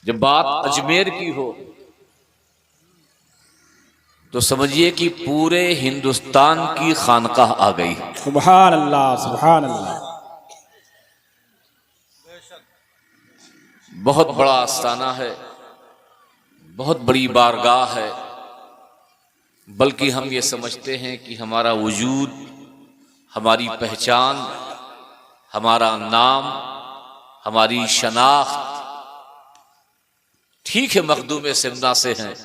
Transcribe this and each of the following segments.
जब बात अजमेर की हो तो समझिए कि पूरे हिंदुस्तान की खानकाह आ गई। सुभान अल्लाह, सुभान अल्लाह। बहुत बड़ा आस्थाना है, बहुत बड़ी बारगाह है। बल्कि हम ये समझते हैं कि हमारा वजूद, हमारी पहचान, हमारा नाम, हमारी शनाख्त ठीक है मखदूम सिमना से है,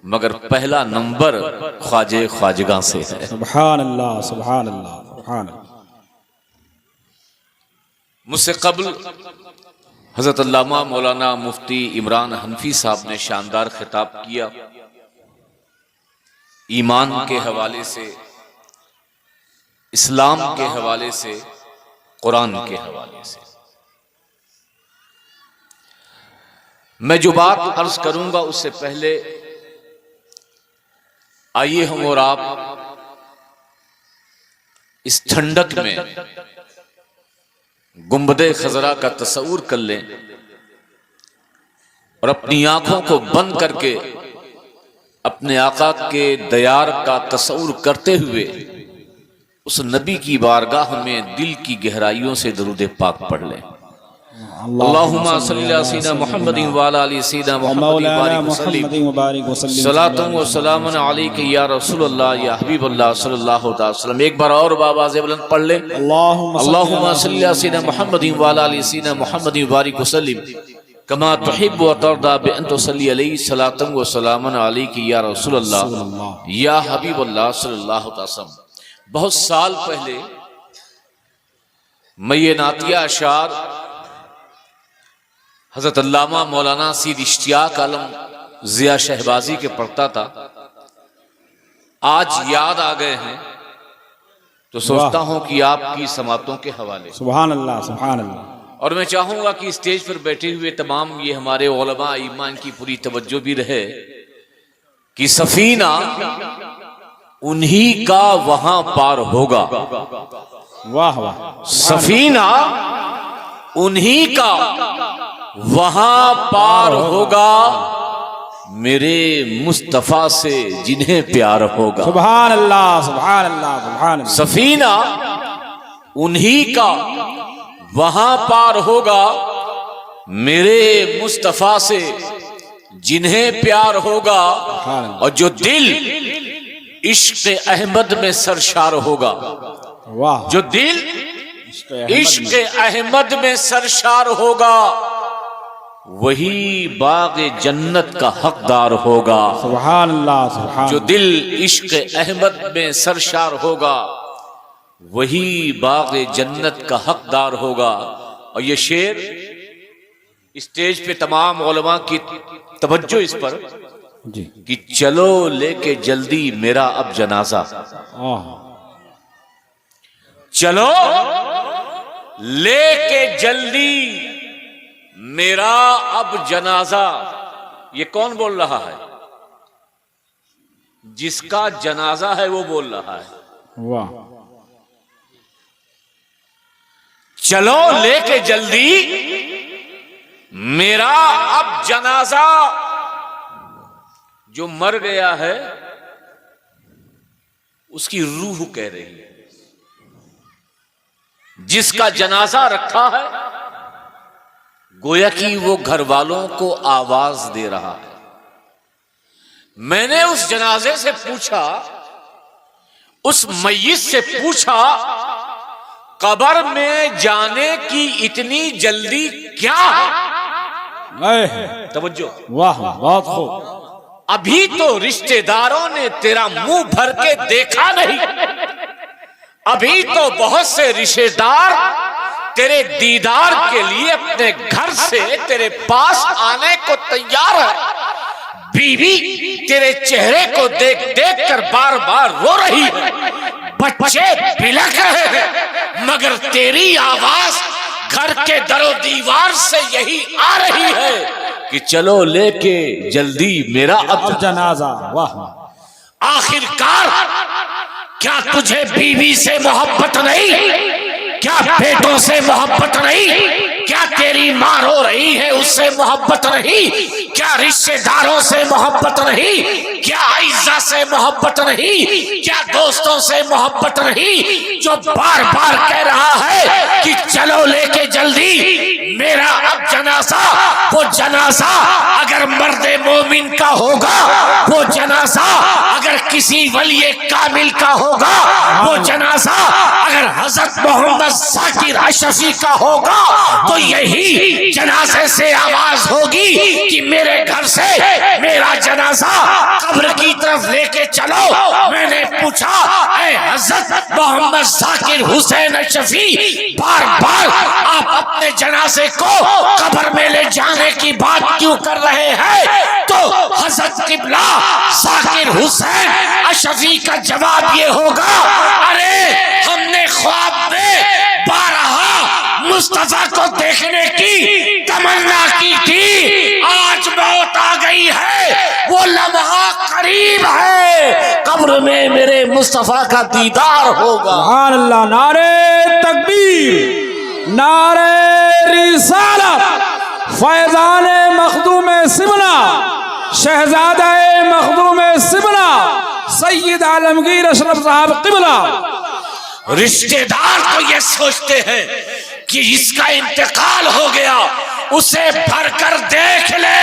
मगर पहला नंबर ख्वाजे ख्वाजगा से है। सुभान अल्लाह, सुभान अल्लाह, सुभान अल्लाह। मुझसे कबल हजरत अल्लामा मौलाना मुफ्ती इमरान हनफी साहब ने शानदार खिताब किया, ईमान के हवाले से, इस्लाम के हवाले से, कुरान के हवाले से। मैं जो बात अर्ज करूंगा उससे पहले आइए हम और आप इस ठंडक में गुंबदे खजरा का तस्वुर कर लें और अपनी आंखों को बंद करके अपने आका के दयार का तस्वुर करते हुए उस नबी की बारगाह में दिल की गहराइयों से दरूद पाक पढ़ लें। अल्लाहुम्मा सल्ली अला सय्यिदिना मुहम्मदिन व अला आलि सय्यिदिना मुहम्मदिन व बारिक वसल्लिम। सलातुन व सलामुन अलैका या रसूलल्लाह या हबीबल्लाह सल्लल्लाहु अलैहि वसल्लम। एक बार और बावाज़े बुलंद पढ़ लें। अल्लाहुम्मा सल्ली अला सय्यिदिना मुहम्मदिन व अला आलि सय्यिदिना मुहम्मदिन व बारिक वसल्लिम कमा तुहिब्बु व तर्दा बि अन तुसल्ली अलैहि सलातुन व सलामुन अलैका या रसूलल्लाह या हबीबल्लाह सल्लल्लाहु अलैहि वसल्लम। बहुत साल पहले मैं ये नातिया अशार हजरत अल्लामा मौलाना सीद इश्तियाक आलम जिया शहबाजी के पढ़ता था। आज याद आ गए हैं तो सोचता हूं कि आपकी समातों के हवाले। सुभान अल्लाह, सुभान अल्लाह। और मैं चाहूंगा कि स्टेज पर बैठे हुए तमाम ये हमारे उलमा ईमान की पूरी तवज्जो भी रहे कि सफीना उन्हीं का वहां पार होगा। वाह वाह। सफीना उन्हीं का वहां पार होगा, मेरे मुस्तफा से जिन्हें प्यार होगा। सुभान अल्लाह, सुभान अल्लाह, सुभान अल्लाह। सफीना उन्हीं का वहां पार होगा, मेरे मुस्तफा से जिन्हें प्यार होगा। और जो दिल इश्क अहमद में सरशार होगा, वाह। जो दिल इश्क अहमद में सरशार होगा, वही बाग जन्नत का हकदार होगा। सुभान अल्लाह, सुभान। जो दिल इश्क अहमद में सरशार होगा, वही बाग जन्नत का हकदार होगा। और ये शेर स्टेज पे तमाम उलमा की तवज्जो इस पर जी कि चलो लेके जल्दी मेरा अब जनाजा, चलो लेके जल्दी मेरा अब जनाजा। ये कौन बोल रहा है? जिसका जनाजा है वो बोल रहा है। वाह। चलो लेके जल्दी मेरा अब जनाजा। जो मर गया है उसकी रूह कह रही है, जिसका जनाजा रखा है गोया कि वो घर वालों को आवाज दे रहा है। मैंने उस जनाजे से पूछा, उस मय्यत से पूछा, कब्र में जाने की इतनी जल्दी क्या है? तवज्जो। वाह, बहुत खूब। अभी तो रिश्तेदारों ने तेरा मुंह भर के देखा नहीं, अभी तो बहुत से रिश्तेदार तेरे दीदार के लिए अपने घर से तेरे पास आने को तैयार है। बीवी तेरे चेहरे को देख देख कर बार बार रो रही है, बच्चे बिलख रहे हैं, मगर तेरी आवाज घर के दरो दीवार से यही आ रही है कि चलो लेके जल्दी मेरा अब जनाजा। वाह। आखिरकार क्या तुझे बीवी से मोहब्बत नहीं? क्या बेटों से मोहब्बत नहीं? क्या तेरी माँ रो रही है, उससे मोहब्बत नहीं? क्या रिश्तेदारों से मोहब्बत नहीं? क्या आइज़ा से मोहब्बत नहीं? क्या दोस्तों से मोहब्बत नहीं? जो बार बार कह रहा है कि चलो लेके जल्दी मेरा अब जनाजा, वो जनाजा अगर मर्दे मोमिन का होगा, वो जनाजा अगर किसी वली कामिल का होगा, वो जनाजा अगर हजरत मोहम्मद जाकिर अशरफी का होगा, तो यही जनाजे से आवाज होगी कि मेरे घर से मेरा जनाजा कब्र की तरफ लेके चलो। मैंने पूछा, ऐ हजरत मोहम्मद जाकिर हुसैन अशरफी, बार बार आप अपने जनाजे को कब्र में ले जाने की बात क्यों कर रहे हैं? तो हजरत किबला जाकिर हुसैन अशरफी का जवाब ये होगा, अरे हमने ख्वाब में बारहा मुस्तफा को देखने की तमन्ना की थी, आज मौत आ गई है, वो लम्हा करीब है, कब्र में मेरे मुस्तफा का दीदार होगा। सुभान अल्लाह। नारे तकबीर, नारे रिसालत, फैजान मखदूम सिमना, शहजादा मखदूम सिमना, सैयद आलमगीर अशरफ साहब किबला। रिश्तेदार तो ये सोचते हैं कि इसका इंतकाल हो गया, उसे भरकर देख ले,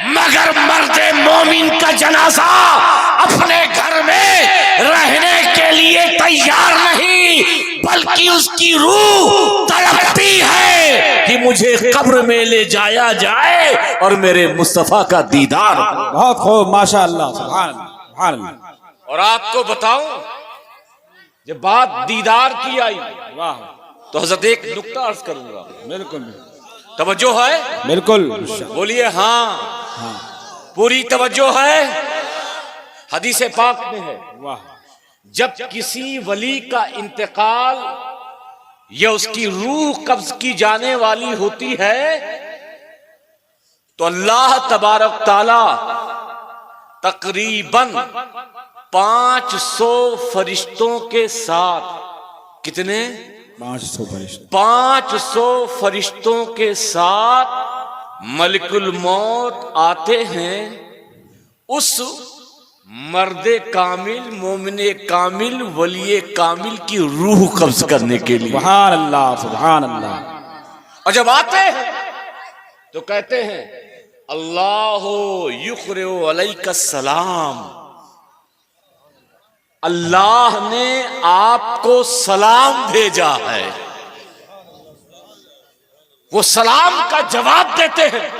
मगर मर्दे मोमिन का जनाजा अपने घर में रहने के लिए तैयार नहीं, बल्कि उसकी रूह तड़पती है कि मुझे कब्र में ले जाया जाए और मेरे मुस्तफा का दीदार हो। बहुत खूब, माशाअल्लाह, सुभान अल्लाह, सुभान अल्लाह। और आपको बताऊं, जब बात दीदार की आई वाह, तो हजरत एक नुक्ता अर्ज करूंगा, बिल्कुल तवज्जो है? बिल्कुल। बोलिए हाँ, पूरी तवज्जो है। हदीस पाक में है, वाह, जब किसी वली का इंतकाल या उसकी रूह कब्ज की जाने वाली होती है, तो अल्लाह तबारक ताला तकरीबन 500 फरिश्तों के साथ, कितने? 500 फरिश्ते, 500 फरिश्तों के साथ मलिकुल मौत आते हैं उस मर्दे कामिल, मोमिने कामिल, वलिये कामिल की रूह कब्ज करने के लिए। सुभान अल्लाह, सुभान अल्लाह। और जब आते हैं तो कहते हैं, अल्लाह युक़रिउ अलैका सलाम, अल्लाह ने आपको सलाम भेजा है। वो सलाम का जवाब देते हैं।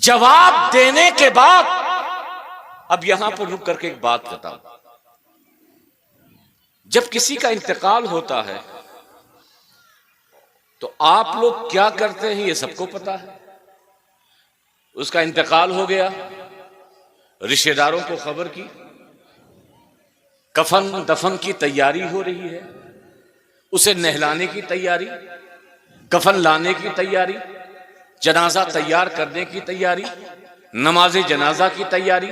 जवाब देने के बाद अब यहां पर रुक करके एक बात बताऊं, जब किसी का इंतकाल होता है तो आप लोग क्या करते हैं ये सबको पता है। उसका इंतकाल हो गया, रिश्तेदारों को खबर की, कफन दफन की तैयारी हो रही है, उसे नहलाने की तैयारी, कफन लाने की तैयारी, जनाजा तैयार करने की तैयारी, नमाज जनाजा की तैयारी,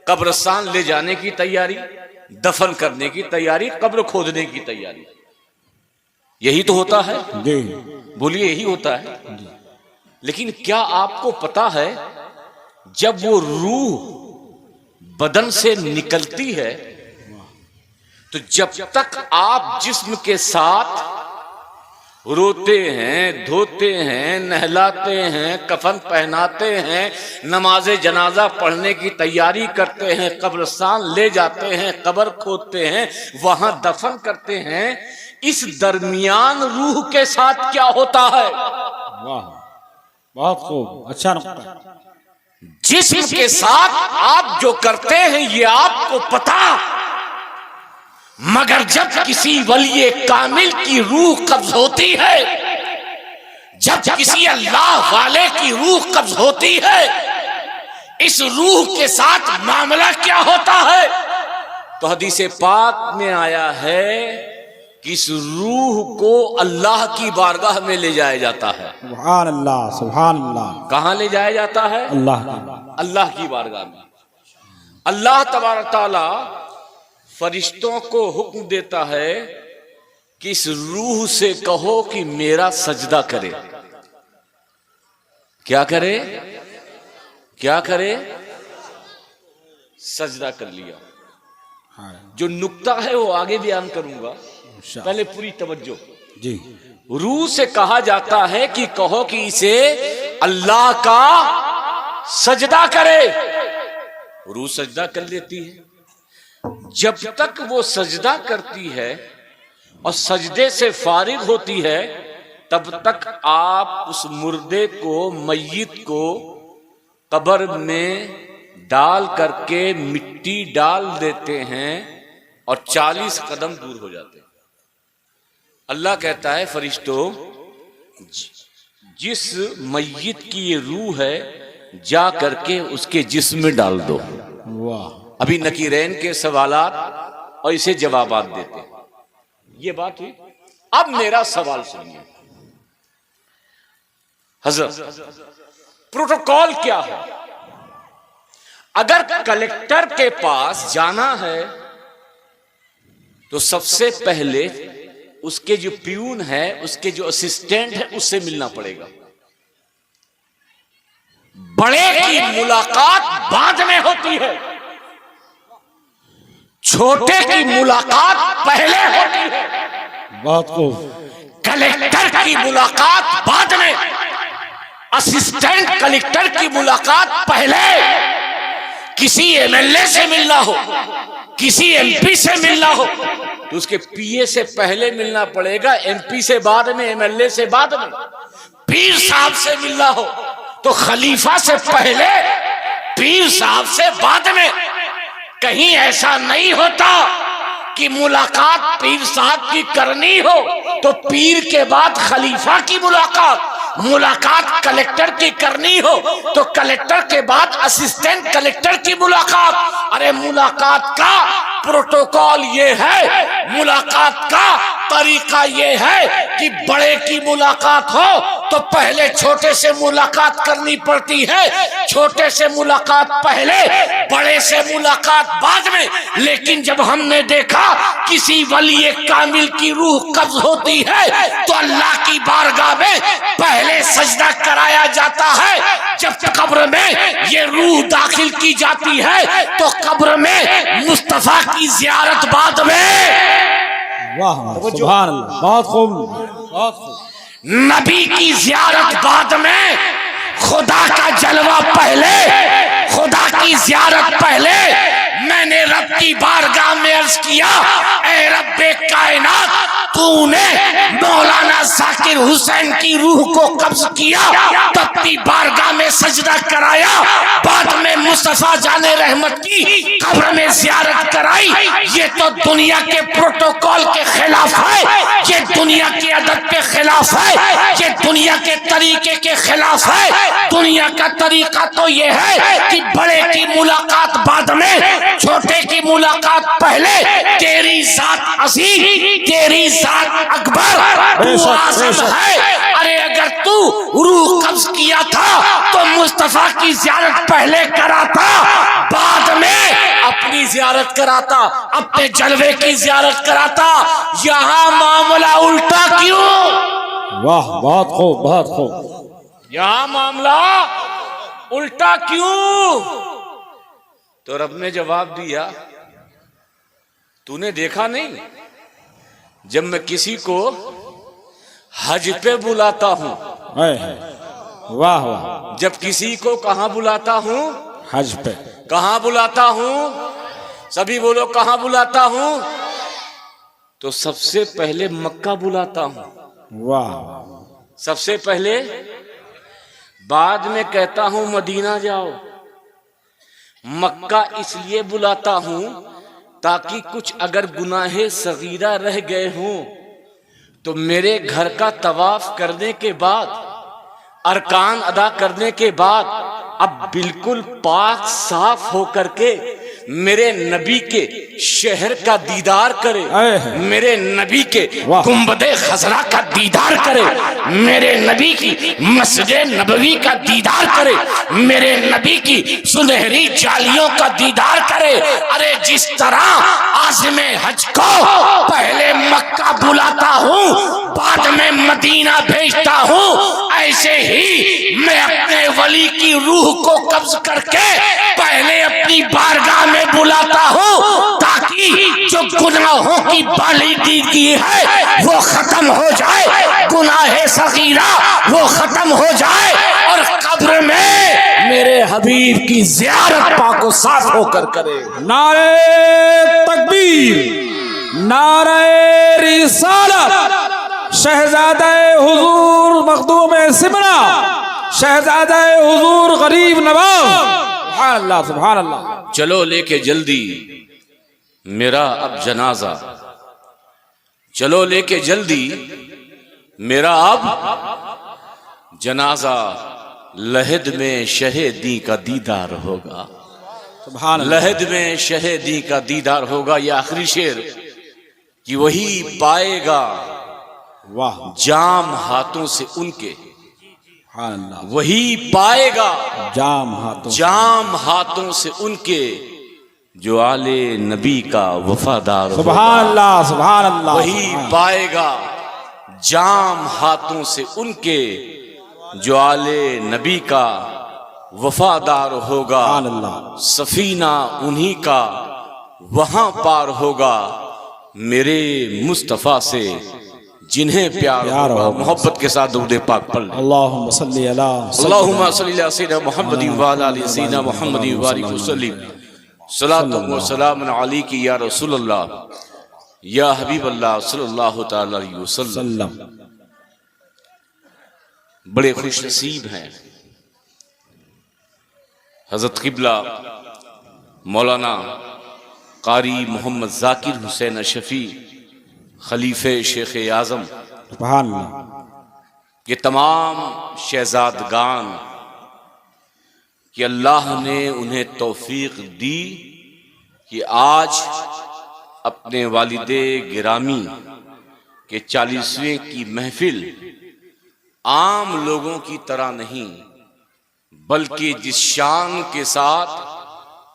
कब्रिस्तान ले जाने की तैयारी, दफन करने की तैयारी, कब्र खोदने की तैयारी। यही तो होता है जी, बोलिए, यही होता है। लेकिन क्या आपको पता है, जब वो रूह बदन से निकलती है तो जब तक आप जिस्म के साथ रोते हैं, धोते हैं, नहलाते हैं, कफन पहनाते हैं, नमाज जनाजा पढ़ने की तैयारी करते हैं, कब्रिस्तान ले जाते हैं, कब्र खोदते हैं, वहां दफन करते हैं, इस दरमियान रूह के साथ क्या होता है? वाह, बहुत खूब, अच्छा नुक्ता। जिस्म के साथ आप जो करते हैं ये आपको पता, मगर जब किसी वली कामिल की रूह कब्ज होती है, जब किसी अल्लाह वाले की रूह कब्ज होती है, इस रूह के साथ मामला क्या होता है? तो हदीस पाक में आया है कि इस रूह को अल्लाह की बारगाह में ले जाया जाता है। सुभान अल्लाह, सुभान अल्लाह। कहां ले जाया जाता है? अल्लाह की बारगाह में। अल्लाह तबारक ताला फरिश्तों को हुक्म देता है कि इस रूह से कहो कि मेरा सजदा करे। क्या करे? क्या करे? सजदा कर लिया। हाँ जो नुक्ता है वो आगे बयान करूंगा, इंशाअल्लाह। पहले पूरी तवज्जो। जी रूह से कहा जाता है कि कहो कि इसे अल्लाह का सजदा करे। रूह सजदा कर लेती है। जब तक वो सजदा करती है और सजदे से फारिग होती है, तब तक आप उस मुर्दे को, मय्यत को कब्र में डाल करके मिट्टी डाल देते हैं और 40 कदम दूर हो जाते हैं। अल्लाह कहता है फरिश्तों, जिस मय्यत की ये रूह है जा करके उसके जिस्म में डाल दो। वाह। अभी नकीरैन के सवालात और इसे जवाबात देते हैं। ये बात हुई। अब मेरा सवाल सुनिए हजरत, प्रोटोकॉल क्या है? अगर कलेक्टर के पास जाना है तो सबसे पहले उसके जो प्यून है, उसके जो असिस्टेंट है, उससे मिलना पड़ेगा। बड़े की मुलाकात बाद में होती है, छोटे की मुलाकात पहले होती है। बहुत खूब। कलेक्टर की मुलाकात बाद में, असिस्टेंट कलेक्टर की मुलाकात पहले। किसी एमएलए से मिलना हो, किसी एमपी से मिलना हो तो उसके पीए से पहले मिलना पड़ेगा, एमपी से बाद में, एमएलए से बाद में। पीर साहब से मिलना हो तो खलीफा से पहले, पीर साहब से बाद में। कहीं ऐसा नहीं होता कि मुलाकात पीर साहब की करनी हो तो पीर के बाद खलीफा की मुलाकात, मुलाकात कलेक्टर की करनी हो तो कलेक्टर के बाद असिस्टेंट कलेक्टर की मुलाकात। अरे मुलाकात का प्रोटोकॉल ये है, मुलाकात का तरीका ये है कि बड़े की मुलाकात हो तो पहले छोटे से मुलाकात करनी पड़ती है, छोटे से मुलाकात पहले, बड़े से मुलाकात बाद में। लेकिन जब हमने देखा किसी वली कामिल की रूह कब्ज होती है तो अल्लाह की बारगाह में पहले सजदा कराया जाता है। जब कब्र में ये रूह दाखिल की जाती है तो कब्र में मुस्तफा की जियारत बाद में। वाह सुभान अल्लाह। बहुत खूब, बहुत खूब। नबी की जियारत बाद में, खुदा का जलवा पहले, खुदा की जियारत पहले। मैंने रब की बारगाह में अर्ज किया, ऐ रब्बे कायनात, तूने मौलाना जाकिर हुसैन की रूह को कब्ज किया, तब की बारगाह में सजदा कराया, बाद में मुस्तफा जाने रहमत की कब्र में जियारत कराई। ये तो दुनिया के प्रोटोकॉल के खिलाफ है, ये दुनिया के अदब के खिलाफ है, ये दुनिया के तरीके के खिलाफ है। दुनिया का तरीका तो ये है कि बड़े की मुलाकात बाद में, छोटे की मुलाकात पहले। तेरी जात अजीम, तेरी जात अकबर, तू आज़म है। अरे अगर तू रूह कब्ज किया था तो मुस्तफा की जियारत पहले कराता, बाद में अपनी जियारत कराता, अपने जलवे की जियारत कराता। यहाँ मामला उल्टा क्यों? वाह बहुत खूब, बहुत खूब। यहां मामला उल्टा क्यों? तो रब ने जवाब दिया, तूने देखा नहीं, जब मैं किसी को हज पे बुलाता हूं, वाह वाह। जब किसी को कहां बुलाता हूं? हज पे। कहां बुलाता हूं? सभी बोलो, कहां बुलाता हूं? तो सबसे पहले मक्का बुलाता हूं, वाह। सबसे पहले। बाद में कहता हूं मदीना जाओ। मक्का इसलिए बुलाता हूं ताकि कुछ अगर गुनाहे सगीरा रह गए हों तो मेरे घर का तवाफ करने के बाद, अरकान अदा करने के बाद अब बिल्कुल पाक साफ हो करके मेरे नबी के शहर का दीदार करे, ऐ। मेरे नबी के वाह। गुंबदे खजरा का दीदार करे, मेरे नबी की मस्जिद नबवी का दीदार करे, मेरे नबी की सुनहरी जालियों का दीदार करे। अरे जिस तरह आज़िम हज को पहले मक्का बुलाता हूँ बाद में मदीना भेजता हूँ, ऐसे ही मैं अपने वली की रूह को कब्ज करके पहले अपनी बारगाह में बुलाता हूँ, ताकि जो गुनाहों की बालिदगी है वो खत्म हो जाए, गुनाहे सगीरा वो खत्म हो जाए, और कब्र में मेरे हबीब की ज़ियारत पाको साफ होकर करे। नारे तकबीर, नारे रिसालत, शहजादा हुजूर मखदूम सिमरा, शहजादा हुजूर गरीब नवाज। सुभान अल्लाह, सुभान अल्लाह। चलो लेके जल्दी मेरा अब जनाजा, चलो लेके जल्दी मेरा अब जनाजा, लहद में शहेदी का दीदार होगा, सुभान अल्लाह। लहद में शहेदी का दीदार होगा। ये आखिरी शेर कि वही पाएगा वाह, जाम हाथों से उनके, सुभान अल्लाह। वही पाएगा जाम हाथों, जाम हाथों से उनके जो आले नबी का वफादार होगा। सुभान अल्लाह, सुभान अल्लाह। वही पाएगा जाम हाथों से उनके जो आले नबी का वफादार होगा। सुभान अल्लाह। सफीना उन्हीं का वहां पार होगा, मेरे मुस्तफा से जिन्हें प्यार होगा। मोहब्बत के साथ दुरूद पाक पढ़ लें। अल्लाहुम्मा सल्ली अला अल्लाहुम्मा सल्ली अला सय्यिदना मुहम्मदिन व अला आलि सय्यिदना मुहम्मदिन व बारिक वसल्लिम। सलातु व सलामुन अलैका या रसूल अल्लाह या हबीब अल्लाह सल्लल्लाहु तआला अलैहि वसल्लम। सल्लम। बड़े खुश नसीब हैं हजरत किबला मौलाना कारी मोहम्मद जाकिर हुसैन अशफी खलीफे शेख आज़म सुभान अल्लाह। के तमाम शहजादगान कि अल्लाह ने उन्हें तौफीक दी कि आज अपने वालिदे गिरामी के 40वें की महफिल आम लोगों की तरह नहीं, बल्कि जिस शान के साथ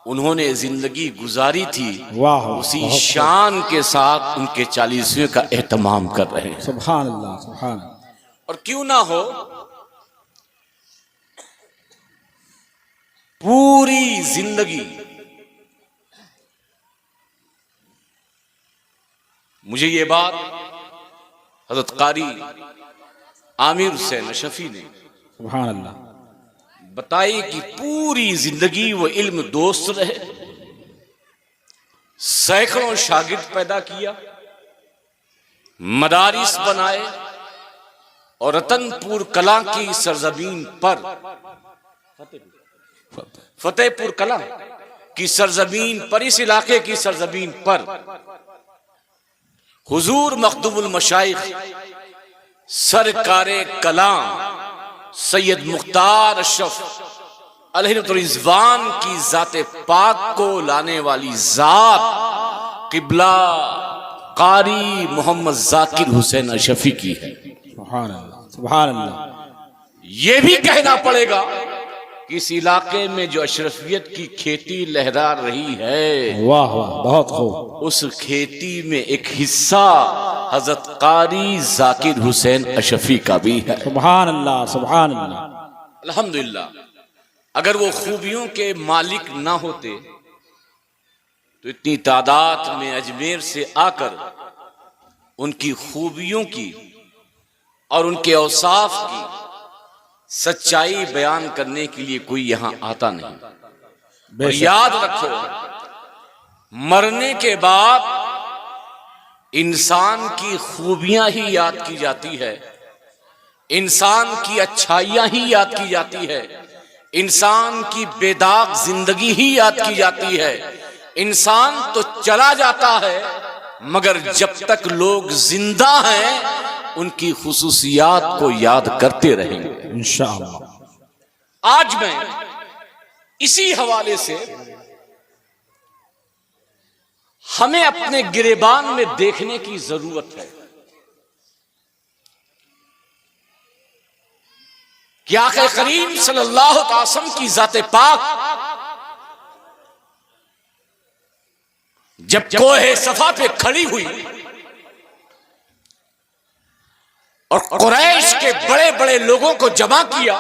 उन्होंने जिंदगी गुजारी थी वाह, उसी बहुत शान के साथ उनके 40वें का एहतमाम कर रहे हैं। सुभान अल्लाह, सुभान। और क्यों ना हो, पूरी जिंदगी मुझे ये बात हजरत कारी आमिर हुसैन शफी ने सुभान अल्लाह बताई कि पूरी जिंदगी वो इल्म दोस्त रहे, सैकड़ों शागिर्द पैदा किया, मदारिस बनाए और रतनपुर कला की सरजमीन पर, फतेहपुर कला की सरजमीन पर, इस इलाके की सरजमीन पर हुजूर मखदूमुल मशाइख सरकारे कलाम सैयद मुख्तार अशरफ अलैहि रिज़वान की जाते पाक को लाने वाली जात किबला कारी मोहम्मद जाकिर हुसैन अशफी की है। सुभान अल्लाह, सुभान अल्लाह। ये भी कहना पड़ेगा कि इस इलाके में जो अशरफियत की खेती लहरा रही है, वाह वाह, बहुत खूब। उस खेती में एक हिस्सा हजरत कारी जाकिर हुसैन अशफी का भी है। सुभान अल्लाह, सुभान अल्लाह। अल्हम्दुलिल्लाह, अगर वो खूबियों के मालिक ना होते तो इतनी तादाद में अजमेर से आकर उनकी खूबियों की और उनके औसाफ की सच्चाई बयान करने के लिए कोई यहां आता नहीं। और बेशक। याद रखो, मरने के बाद इंसान की खूबियां ही याद की जाती है, इंसान की अच्छाइयां ही याद की जाती है, इंसान की बेदाग जिंदगी ही याद की जाती है। इंसान तो चला जाता है, मगर जब तक लोग जिंदा हैं उनकी खुसूसियात को याद करते रहेंगे इंशाअल्लाह। आज मैं इसी हवाले से हमें अपने गिरेबान में देखने की जरूरत है कि आक़ा करीम सल्लल्लाहु अलैहि वसल्लम की ज़ाते पाक जब कोहे सफा पे खड़ी हुई और कुरैश के बड़े बड़े लोगों को जमा किया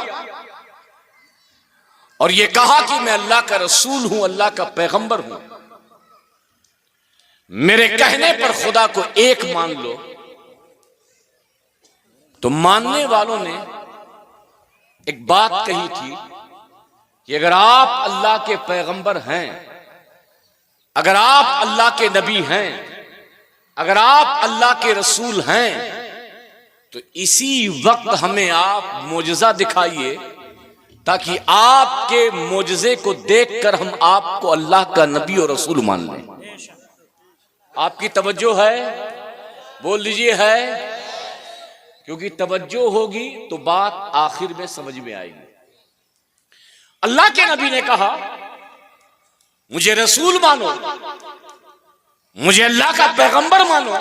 और यह कहा कि मैं अल्लाह का रसूल हूं, अल्लाह का पैगंबर हूं, मेरे कहने पर खुदा को एक मान लो, तो मानने वालों ने एक बात कही थी कि अगर आप अल्लाह के पैगंबर हैं, अगर आप अल्लाह के नबी हैं, अगर आप अल्लाह के रसूल हैं, तो इसी वक्त हमें आप मोजज़ा दिखाइए ताकि आपके मोजज़े को देखकर हम आपको अल्लाह का नबी और रसूल मान लें। आपकी तवज्जो है? बोल लीजिए है, क्योंकि तवज्जो होगी तो बात आखिर में समझ में आएगी। अल्लाह के नबी ने कहा मुझे रसूल मानो, मुझे अल्लाह का पैगंबर मानो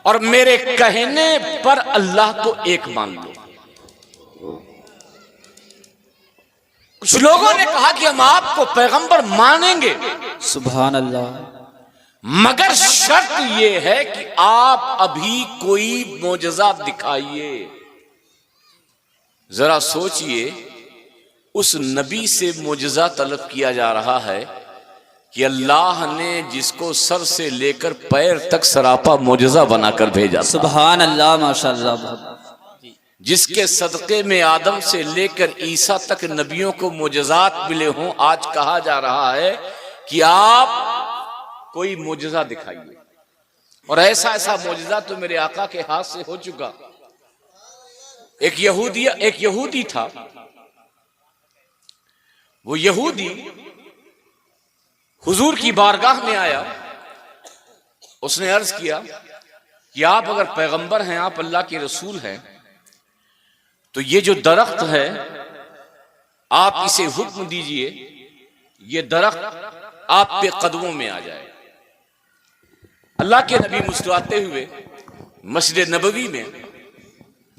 और मेरे कहने पर अल्लाह को एक मान लो। कुछ लोगों ने कहा कि हम आपको पैगंबर मानेंगे, सुभान अल्लाह, मगर शर्त यह है कि आप अभी कोई मोजज़ा दिखाइए। जरा सोचिए, उस नबी से मोजज़ा तलब किया जा रहा है कि अल्लाह ने जिसको सर से लेकर पैर तक सरापा मोजज़ा बनाकर भेजा, सुभान अल्लाह, माशाअल्लाह, जिसके सदक़े में आदम से लेकर ईसा तक नबियों को मोजज़ात मिले हों। आज कहा जा रहा है कि आप कोई मोजज़ा दिखाइए, और ऐसा ऐसा मोजज़ा तो मेरे आका के हाथ से हो चुका। एक यहूदी था, वो यहूदी हुजूर की बारगाह में आया, उसने अर्ज किया कि आप अगर पैगंबर हैं, आप अल्लाह के रसूल हैं, तो ये जो दरख्त है आप इसे हुक्म दीजिए, ये दरख्त आपके कदमों में आ जाए। अल्लाह के नबी मुस्कुराते हुए मस्जिद नबवी में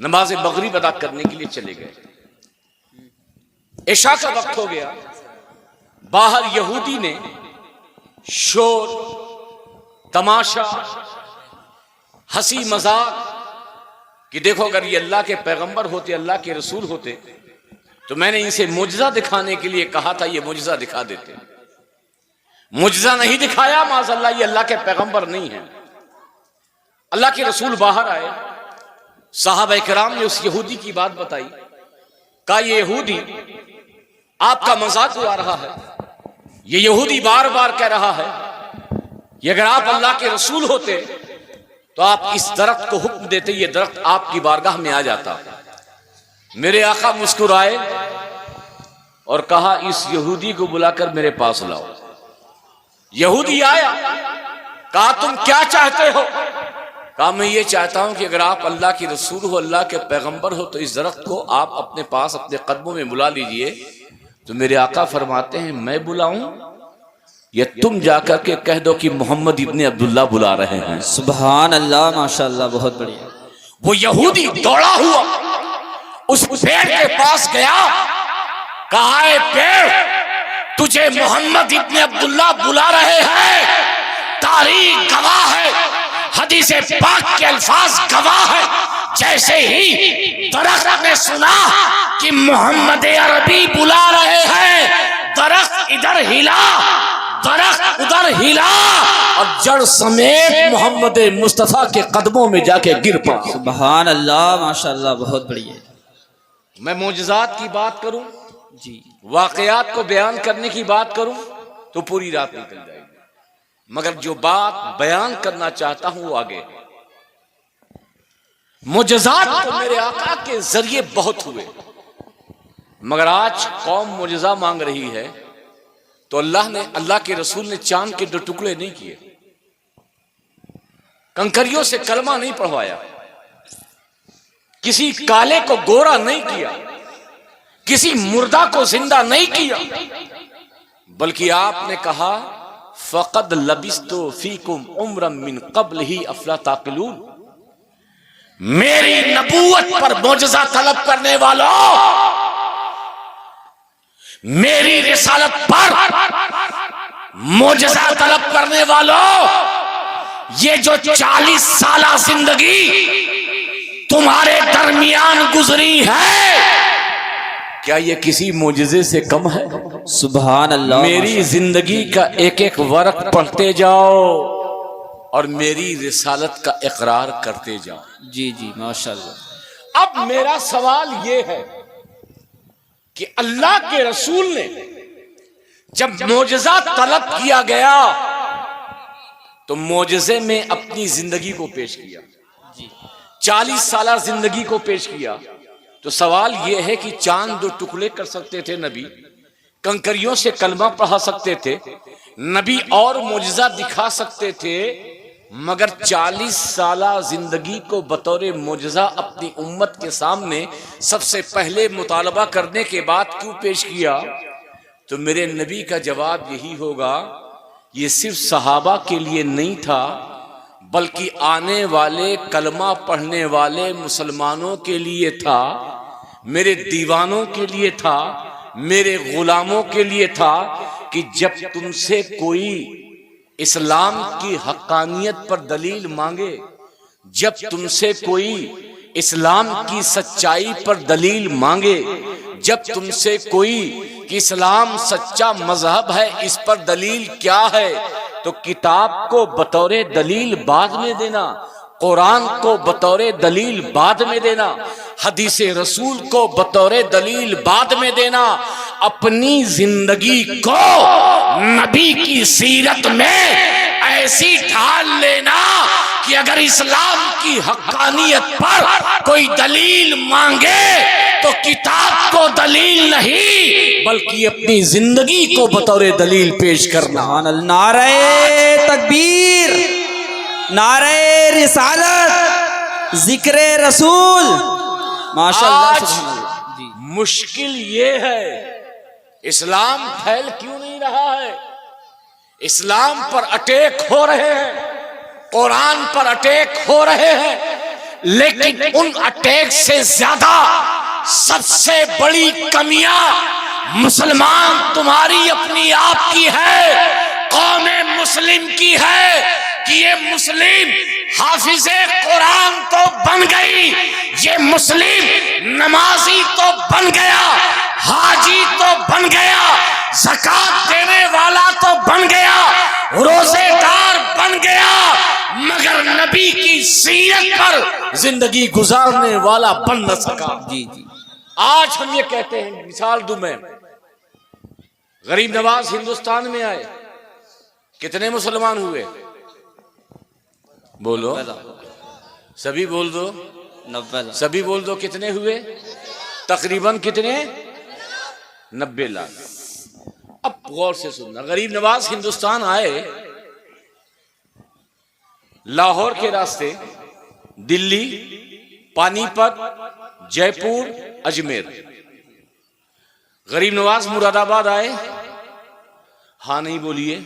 नमाज मगरिब अदा करने के लिए चले गए। इशा का वक्त हो गया, बाहर यहूदी ने शोर तमाशा हंसी मजाक कि देखो अगर ये अल्लाह के पैगंबर होते, अल्लाह के रसूल होते, तो मैंने इनसे मुजज़ा दिखाने के लिए कहा था, ये मुजज़ा दिखा देते। मुजज़ा नहीं दिखाया, माज़अल्लाह ये अल्लाह के पैगंबर नहीं है। अल्लाह के रसूल बाहर आए, साहबा किराम ने उस यहूदी की बात बताई, कहा ये यहूदी आपका मजाक उड़ा रहा है, ये यहूदी बार बार कह रहा है कि अगर आप अल्लाह के रसूल होते तो आप इस दरख्त को हुक्म देते, ये दरख्त आपकी बारगाह में आ जाता। मेरे आका मुस्कुराए और कहा इस यहूदी को बुलाकर मेरे पास लाओ। यहूदी आया, कहा तुम क्या चाहते हो? कहा मैं ये चाहता हूं कि अगर आप अल्लाह के रसूल हो, अल्लाह के पैगंबर हो, तो इस दरख्त को आप अपने पास अपने कदमों में बुला लीजिए। तो मेरे आका फरमाते हैं मैं बुलाऊं या तुम जाकर के कह दो कि मोहम्मद इब्ने अब्दुल्ला बुला रहे हैं। सुभान अल्लाह, माशाअल्लाह, बहुत बढ़िया। वो यहूदी दौड़ा हुआ उस पेड़ के पास गया, कहा है पेड़ तुझे मोहम्मद इब्ने अब्दुल्ला बुला रहे हैं, तारीख गवाह है, हदीस पाक के अल्फाज गवाह है। जैसे ही दरख्त ने सुना कि मोहम्मद अरबी बुला रहे हैं, दरख्त इधर हिला, दरख्त उधर हिला और जड़ समेत मोहम्मद मुस्तफा के कदमों में जाके गिर पड़ा। सुभान अल्लाह, माशाअल्लाह, बहुत बढ़िया। मैं मोजज़ात की बात करूं जी, वाकयात को बयान करने की बात करूं तो पूरी रात निकल जाएगी, मगर जो बात बयान करना चाहता हूं वो आगे। मोजज़ात तो मेरे आका के जरिए बहुत हुए, मगर आज कौम मोजज़ा मांग रही है तो अल्लाह के रसूल ने चांद के 2 टुकड़े नहीं किए, कंकरियों से कलमा नहीं पढ़वाया, किसी काले को गोरा नहीं किया, किसी मुर्दा को जिंदा नहीं किया, बल्कि आपने कहा फ़क़द लबिस्तु फ़ीकुम उम्रम मिन क़ब्ल ही अफ़ला ताक़िलून। मेरी नबूवत पर मोजज़ा तलब करने वालों, मेरी रिसालत पर मोजज़ा तलब करने वालों, ये जो 40 साला जिंदगी तुम्हारे दरमियान गुजरी है, क्या ये किसी मोजज़े से कम है? सुभान अल्लाह। मेरी जिंदगी का एक एक वर्क पढ़ते जाओ और मेरी रिसालत का इकरार करते जाओ। जी जी माशाअल्लाह। अब मेरा सवाल ये है कि अल्लाह के रसूल ने जब मोजज़ा तलब किया गया तो मोजज़े में अपनी जिंदगी को पेश किया, 40 साला जिंदगी को पेश किया। तो सवाल यह है कि चांद 2 टुकड़े कर सकते थे नबी, कंकरियों से कलमा पढ़ा सकते थे नबी, और मोजज़ा दिखा सकते थे, मगर 40 साला जिंदगी को बतौर मोजज़ा अपनी उम्मत के सामने सबसे पहले मुतालबा करने के बाद क्यों पेश किया? तो मेरे नबी का जवाब यही होगा, ये सिर्फ सहाबा के लिए नहीं था, बल्कि आने वाले कलमा पढ़ने वाले मुसलमानों के लिए था, मेरे दीवानों के लिए था, मेरे गुलामों के लिए था, कि जब तुमसे कोई इस्लाम की हक्कानियत पर दलील मांगे, जब तुमसे कोई इस्लाम की सच्चाई पर दलील मांगे, जब तुमसे कोई कि इस्लाम सच्चा मजहब है, इस पर दलील क्या है, तो किताब को बतौरे दलील बाद में देना, कुरान को बतौरे दलील बाद में देना, हदीस रसूल को बतौरे दलील बाद में देना, अपनी जिंदगी को नबी की सीरत में ऐसी ढाल लेना कि अगर इस्लाम की हक्कानियत पर कोई दलील मांगे तो किताब को दलील नहीं बल्कि अपनी जिंदगी को बतौर दलील पेश करना। नारे तकबीर, नारे रिसालत, जिक्रे रसूल, माशाअल्लाह। आज मुश्किल ये है, इस्लाम फैल क्यों नहीं रहा है? इस्लाम पर अटैक हो रहे हैं, कुरान पर अटैक हो रहे हैं, लेकिन उन अटैक से ज्यादा सबसे बड़ी कमियां मुसलमान तुम्हारी अपनी आप की है, कौमे मुस्लिम की है कि ये मुस्लिम हाफिजे कुरान तो बन गई, ये मुस्लिम नमाजी तो बन गया, हाजी तो बन गया, ज़कात देने वाला तो बन गया, रोजेदार बन गया, मगर नबी की सीरत पर जिंदगी गुजारने वाला बन न सका। जी जी। आज हम ये कहते हैं, मिसाल दूं मैं, गरीब नवाज हिंदुस्तान में आए, कितने मुसलमान हुए? बोलो, सभी बोल दो, 90 सभी बोल दो, कितने हुए? तकरीबन कितने? 90 लाख। अब गौर से सुनना, गरीब नवाज हिंदुस्तान आए लाहौर के रास्ते, दिल्ली, पानीपत, जयपुर, अजमेर। गरीब नवाज मुरादाबाद आए, हाँ नहीं बोलिए,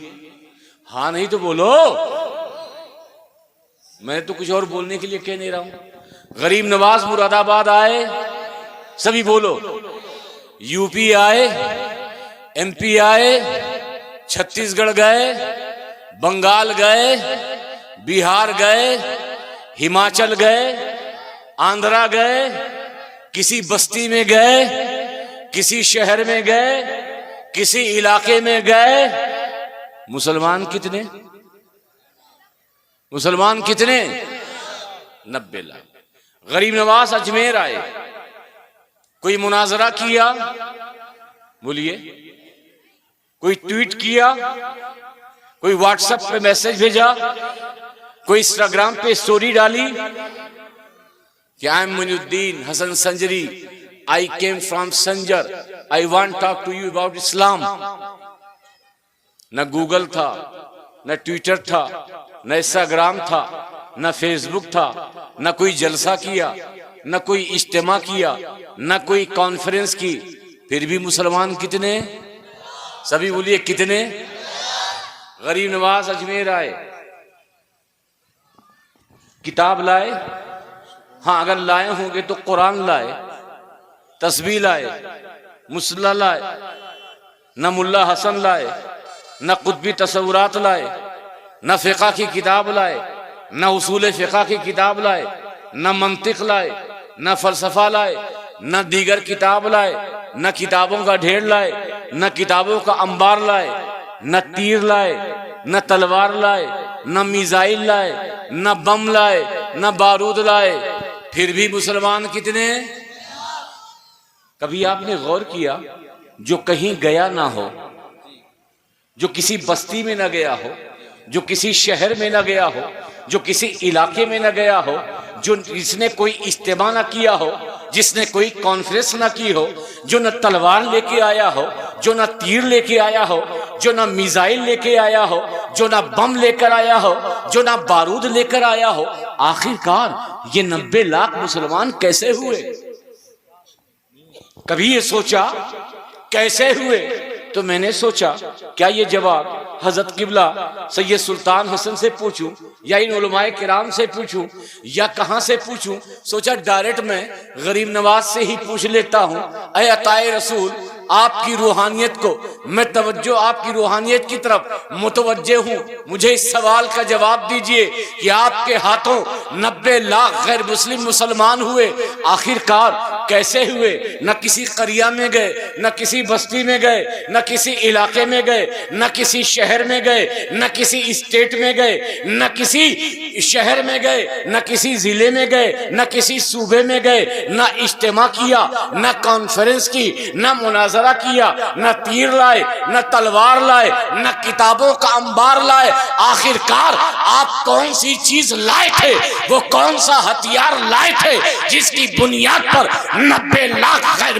हाँ नहीं तो बोलो, मैं तो कुछ और बोलने के लिए कह नहीं रहा हूं। गरीब नवाज मुरादाबाद आए, सभी बोलो। यूपी आए, एमपी आए, छत्तीसगढ़ गए, बंगाल गए, बिहार गए, हिमाचल गए, आंध्रा गए, किसी बस्ती में गए, किसी शहर में गए, किसी इलाके में गए। मुसलमान कितने? मुसलमान कितने? 90 लाख। गरीब नवाज अजमेर आए, कोई मुनाजरा किया? बोलिए। कोई ट्वीट किया? कोई व्हाट्सएप पे मैसेज भेजा? कोई इंस्टाग्राम पे स्टोरी डाली कि I am Muinuddin Hasan Sanjari, I came from Sanjar, I want talk to you about Islam? न गूगल था, न ट्विटर था, न इंस्टाग्राम था, न फेसबुक था, न कोई जलसा किया, न कोई इज्तिमा किया, न कोई कॉन्फ्रेंस की। फिर भी मुसलमान कितने? सभी बोलिए कितने? गरीब नवाज अजमेर आए, किताब लाए, हाँ अगर लाए होंगे तो कुरान लाए, तस्बीह लाए, मुसल्ला लाए, न मुल्ला हसन लाए, न कुतबी तसव्वुरात लाए, न फ़िक़्ह की किताब लाए, न उसूल फ़िक़्ह की किताब लाए, न मंतिक लाए, न फ़लसफ़ा लाए, न दीगर किताब लाए, न किताबों का ढेर लाए, न किताबों का अंबार लाए, न तीर लाए, न तलवार लाए, न मिसाइल लाए, न बम लाए, न बारूद लाए। फिर भी मुसलमान कितने? कभी आपने गौर किया जो कहीं गया ना हो, जो किसी बस्ती में न गया हो, जो किसी शहर में न गया हो, जो किसी इलाके में न गया हो, जो जिसने कोई इज्तिमा न किया हो, जिसने कोई कॉन्फ्रेंस न की हो, जो न तलवार लेके आया हो, जो न तीर लेके आया हो, जो न मिसाइल लेके आया हो, जो न बम लेकर आया हो, जो न बारूद लेकर आया हो, आखिरकार ये 90 लाख मुसलमान कैसे हुए? कभी ये सोचा कैसे हुए? तो मैंने सोचा क्या ये जवाब हजरत किबला सैयद सुल्तान हसन से पूछूं या इन उलमाए किराम से पूछूं या कहां से पूछूं? सोचा डायरेक्ट मैं गरीब नवाज से ही पूछ लेता हूं। ऐ अताए रसूल, आपकी रूहानियत को मैं तवज्जो, आपकी रूहानियत की तरफ मुतवज्जे हूं। मुझे इस सवाल का जवाब दीजिए कि आपके हाथों 90 लाख गैर मुस्लिम मुसलमान हुए, आखिरकार कैसे हुए? न किसी करिया में गए, न किसी बस्ती में गए, न किसी इलाके में गए, न किसी शहर में गए, न किसी स्टेट में गए, न किसी शहर में गए, न किसी जिले में गए, न किसी सूबे में गए, न इज्तिमा किया, न कॉन्फ्रेंस की, न मुनाजरा किया, न तीर लाए, न तलवार लाए, न किताबों का अंबार लाए। आखिरकार आप कौन सी चीज लाए थे? वो कौन सा हथियार लाए थे जिसकी बुनियाद पर 90 लाख गैर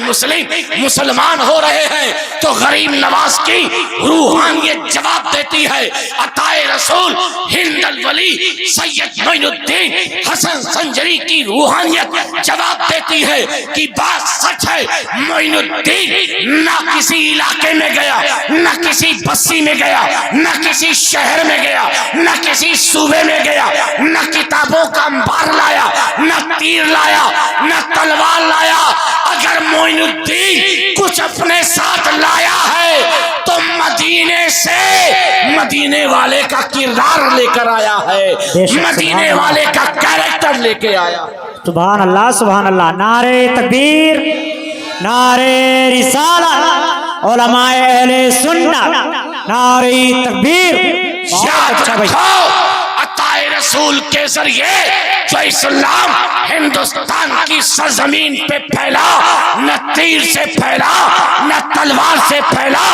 मुसलमान हो रहे हैं? तो गरीब नवाज की रूहानियत जवाब देती है। अताए रसूल हिंद अल वली सैयद मोइनुद्दीन हसन संजरी की रूहानियत जवाब देती है कि बात सच है। मोइनुद्दीन ना किसी इलाके में गया, ना किसी बस्ती में गया, ना किसी शहर में गया, ना किसी सूबे में गया, ना किताबों का अंबार लाया, ना तीर लाया, ना तलवार लाया। अगर मोइनुद्दीन कुछ अपने साथ लाया है तो मदीने से मदीने वाले का किरदार लेकर आया है, मदीने वाले का कैरेक्टर लेके आया। सुभान अल्लाह, सुभान अल्लाह। नारे तकबीर, नारे रिसालत, उलमाए अहले सुन्नत, नारे तकबीर। याद रखो, अताए रसूल के जरिए जो इस्लाम हिंदुस्तान की सरजमीन पे फैला, न तीर से फैला, न तलवार से फैला,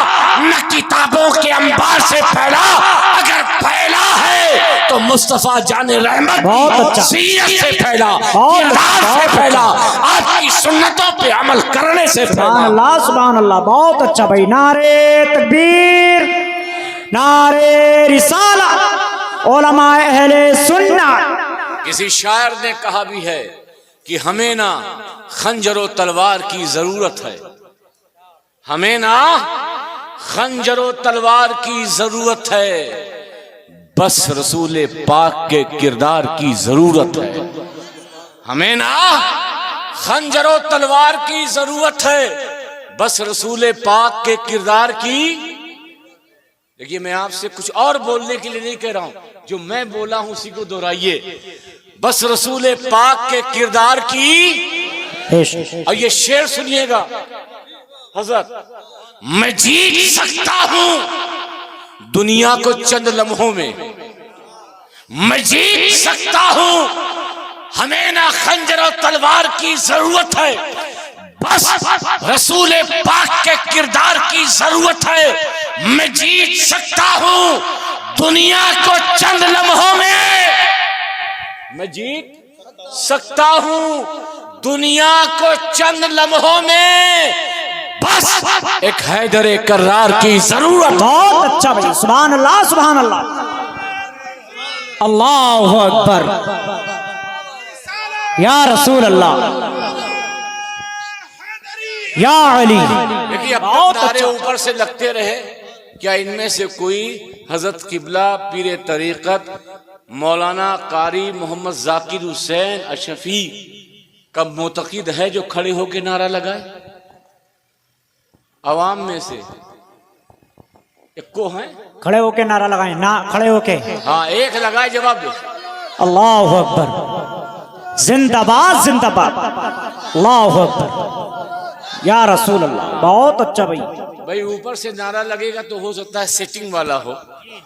न किताबों के अंबार से फैला। अगर फैला है तो मुस्तफा जाने रहमत बहुत अच्छा सीरत से फैला, किरदार से फैला, आपकी सुन्नतों पे अमल करने से फैला। सुभान अल्लाह, सुभान अल्लाह। बहुत अच्छा भाई। नारे तकबीर, नारे रिसालत, उलमाए अहले सुन्नत। किसी शायर ने कहा भी है कि हमें ना खंजरो तलवार की जरूरत है, हमें ना खंजरो तलवार की जरूरत है, बस रसूल पाक के किरदार की जरूरत है। हमें ना खंजरो तलवार की जरूरत है, बस रसूल पाक के किरदार की। देखिए, मैं आपसे कुछ और बोलने के लिए नहीं कह रहा हूं, जो मैं बोला हूं उसी को दोहराइए। बस रसूल पाक के किरदार की। और ये शेर सुनिएगा हजरत, मैं जीत सकता हूं दुनिया को चंद लम्हों में, मैं जीत सकता हूं, हमें ना खंजर और तलवार की जरूरत है, बस रसूल पाक के किरदार की जरूरत है। मैं जीत सकता हूं दुनिया को चंद लम्हों में, मैं जीत सकता हूं दुनिया को चंद लम्हों में, बस एक हैदर कर्रार की जरूरत। बहुत अच्छा भाई। सुभान अल्लाह, सुभान अल्लाह। अल्लाहु अकबर, या रसूल अल्लाह, या अली। देखिए, अब नारे ऊपर से लगते रहे, क्या इनमें से कोई हजरत किबला पीर तरीक़त मौलाना कारी मोहम्मद जाकिर हुसैन अशफी का मोतक़िद है जो खड़े होकर नारा लगाए? आवाम में से एक को है? खड़े होके नारा लगाए ना, खड़े होके। हाँ, एक लगाए, जवाब दो। अल्लाह अकबर, जिंदाबाद जिंदाबाद, अल्लाह अकबर, या रसूल अल्लाह। बहुत अच्छा भाई। भाई ऊपर से नारा लगेगा तो हो सकता है सेटिंग वाला हो,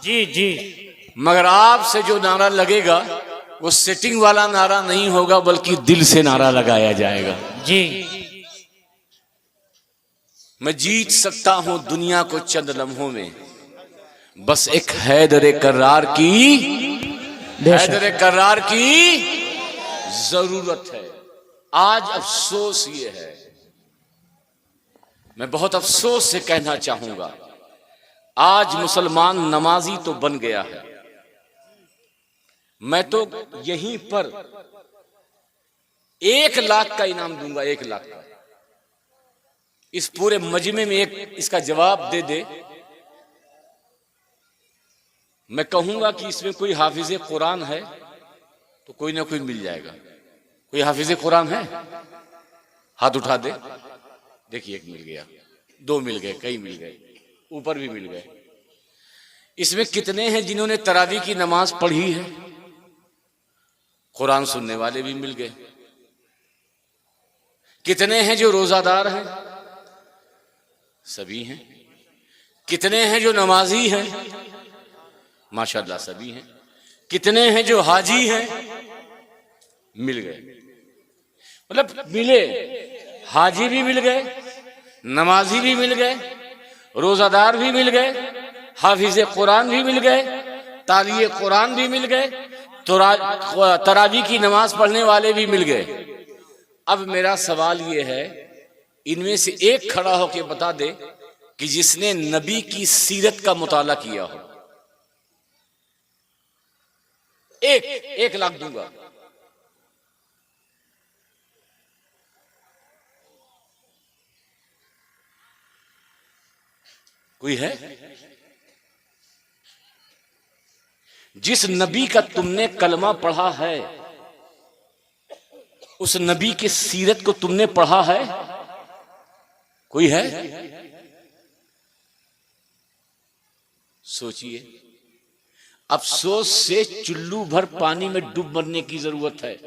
जी जी, मगर आपसे जो नारा लगेगा वो सेटिंग वाला नारा नहीं होगा, बल्कि दिल से नारा लगाया जाएगा। जी। मैं जीत सकता हूं दुनिया को चंद लम्हों में, बस एक हैदर करार की, हैदर करार की जरूरत है। आज अफसोस ये है, मैं बहुत अफसोस से कहना चाहूंगा, आज मुसलमान नमाजी तो बन गया है। मैं तो यहीं पर 1 लाख का इनाम दूंगा, 1 लाख का। इस पूरे मजमे में एक इसका जवाब दे दे। मैं कहूंगा कि इसमें कोई हाफिज कुरान है तो कोई ना कोई मिल जाएगा। कोई हाफिज कुरान है? हाथ उठा दे। देखिए, 1 मिल गया, 2 मिल गए, कई मिल गए, ऊपर भी मिल गए। इसमें कितने हैं जिन्होंने तरावी की नमाज पढ़ी है? कुरान सुनने वाले भी मिल गए। कितने हैं जो रोजादार हैं? सभी हैं। कितने हैं जो नमाजी हैं? माशाल्लाह सभी हैं। कितने हैं जो हाजी हैं? मिल गए, मतलब मिले। हाजी भी मिल गए, नमाजी भी मिल गए, रोजादार भी मिल गए, हाफिज कुरान भी मिल गए, तालिये कुरान भी मिल गए, तरावी की नमाज पढ़ने वाले भी मिल गए। अब मेरा सवाल ये है, इनमें से एक खड़ा होकर बता दे कि जिसने नबी की सीरत का मुताला किया हो। 1 लाख दूंगा। कोई है? जिस नबी का तुमने कलमा पढ़ा है, उस नबी की सीरत को तुमने पढ़ा है? कोई है? सोचिए। अफसोस से चुल्लू भर पानी में डूब मरने की जरूरत है।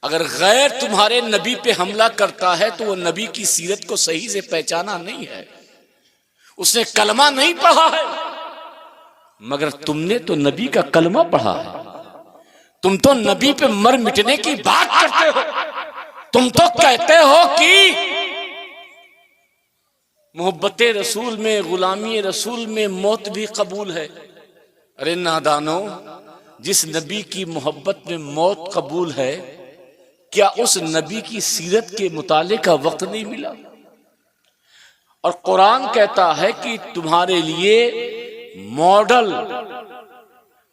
अगर गैर तुम्हारे नबी पे हमला करता है तो वो नबी की सीरत को सही से पहचाना नहीं है, उसने कलमा नहीं पढ़ा है। मगर तुमने तो नबी का कलमा पढ़ा है। तुम तो नबी पे मर मिटने की बात करते हो। तुम तो कहते हो कि मोहब्बत रसूल में, गुलामी रसूल में मौत भी कबूल है। अरे नादानो, जिस नबी की मोहब्बत में मौत कबूल है, क्या उस नबी की सीरत के मुताले का वक्त नहीं मिला? और कुरान कहता है कि तुम्हारे लिए मॉडल,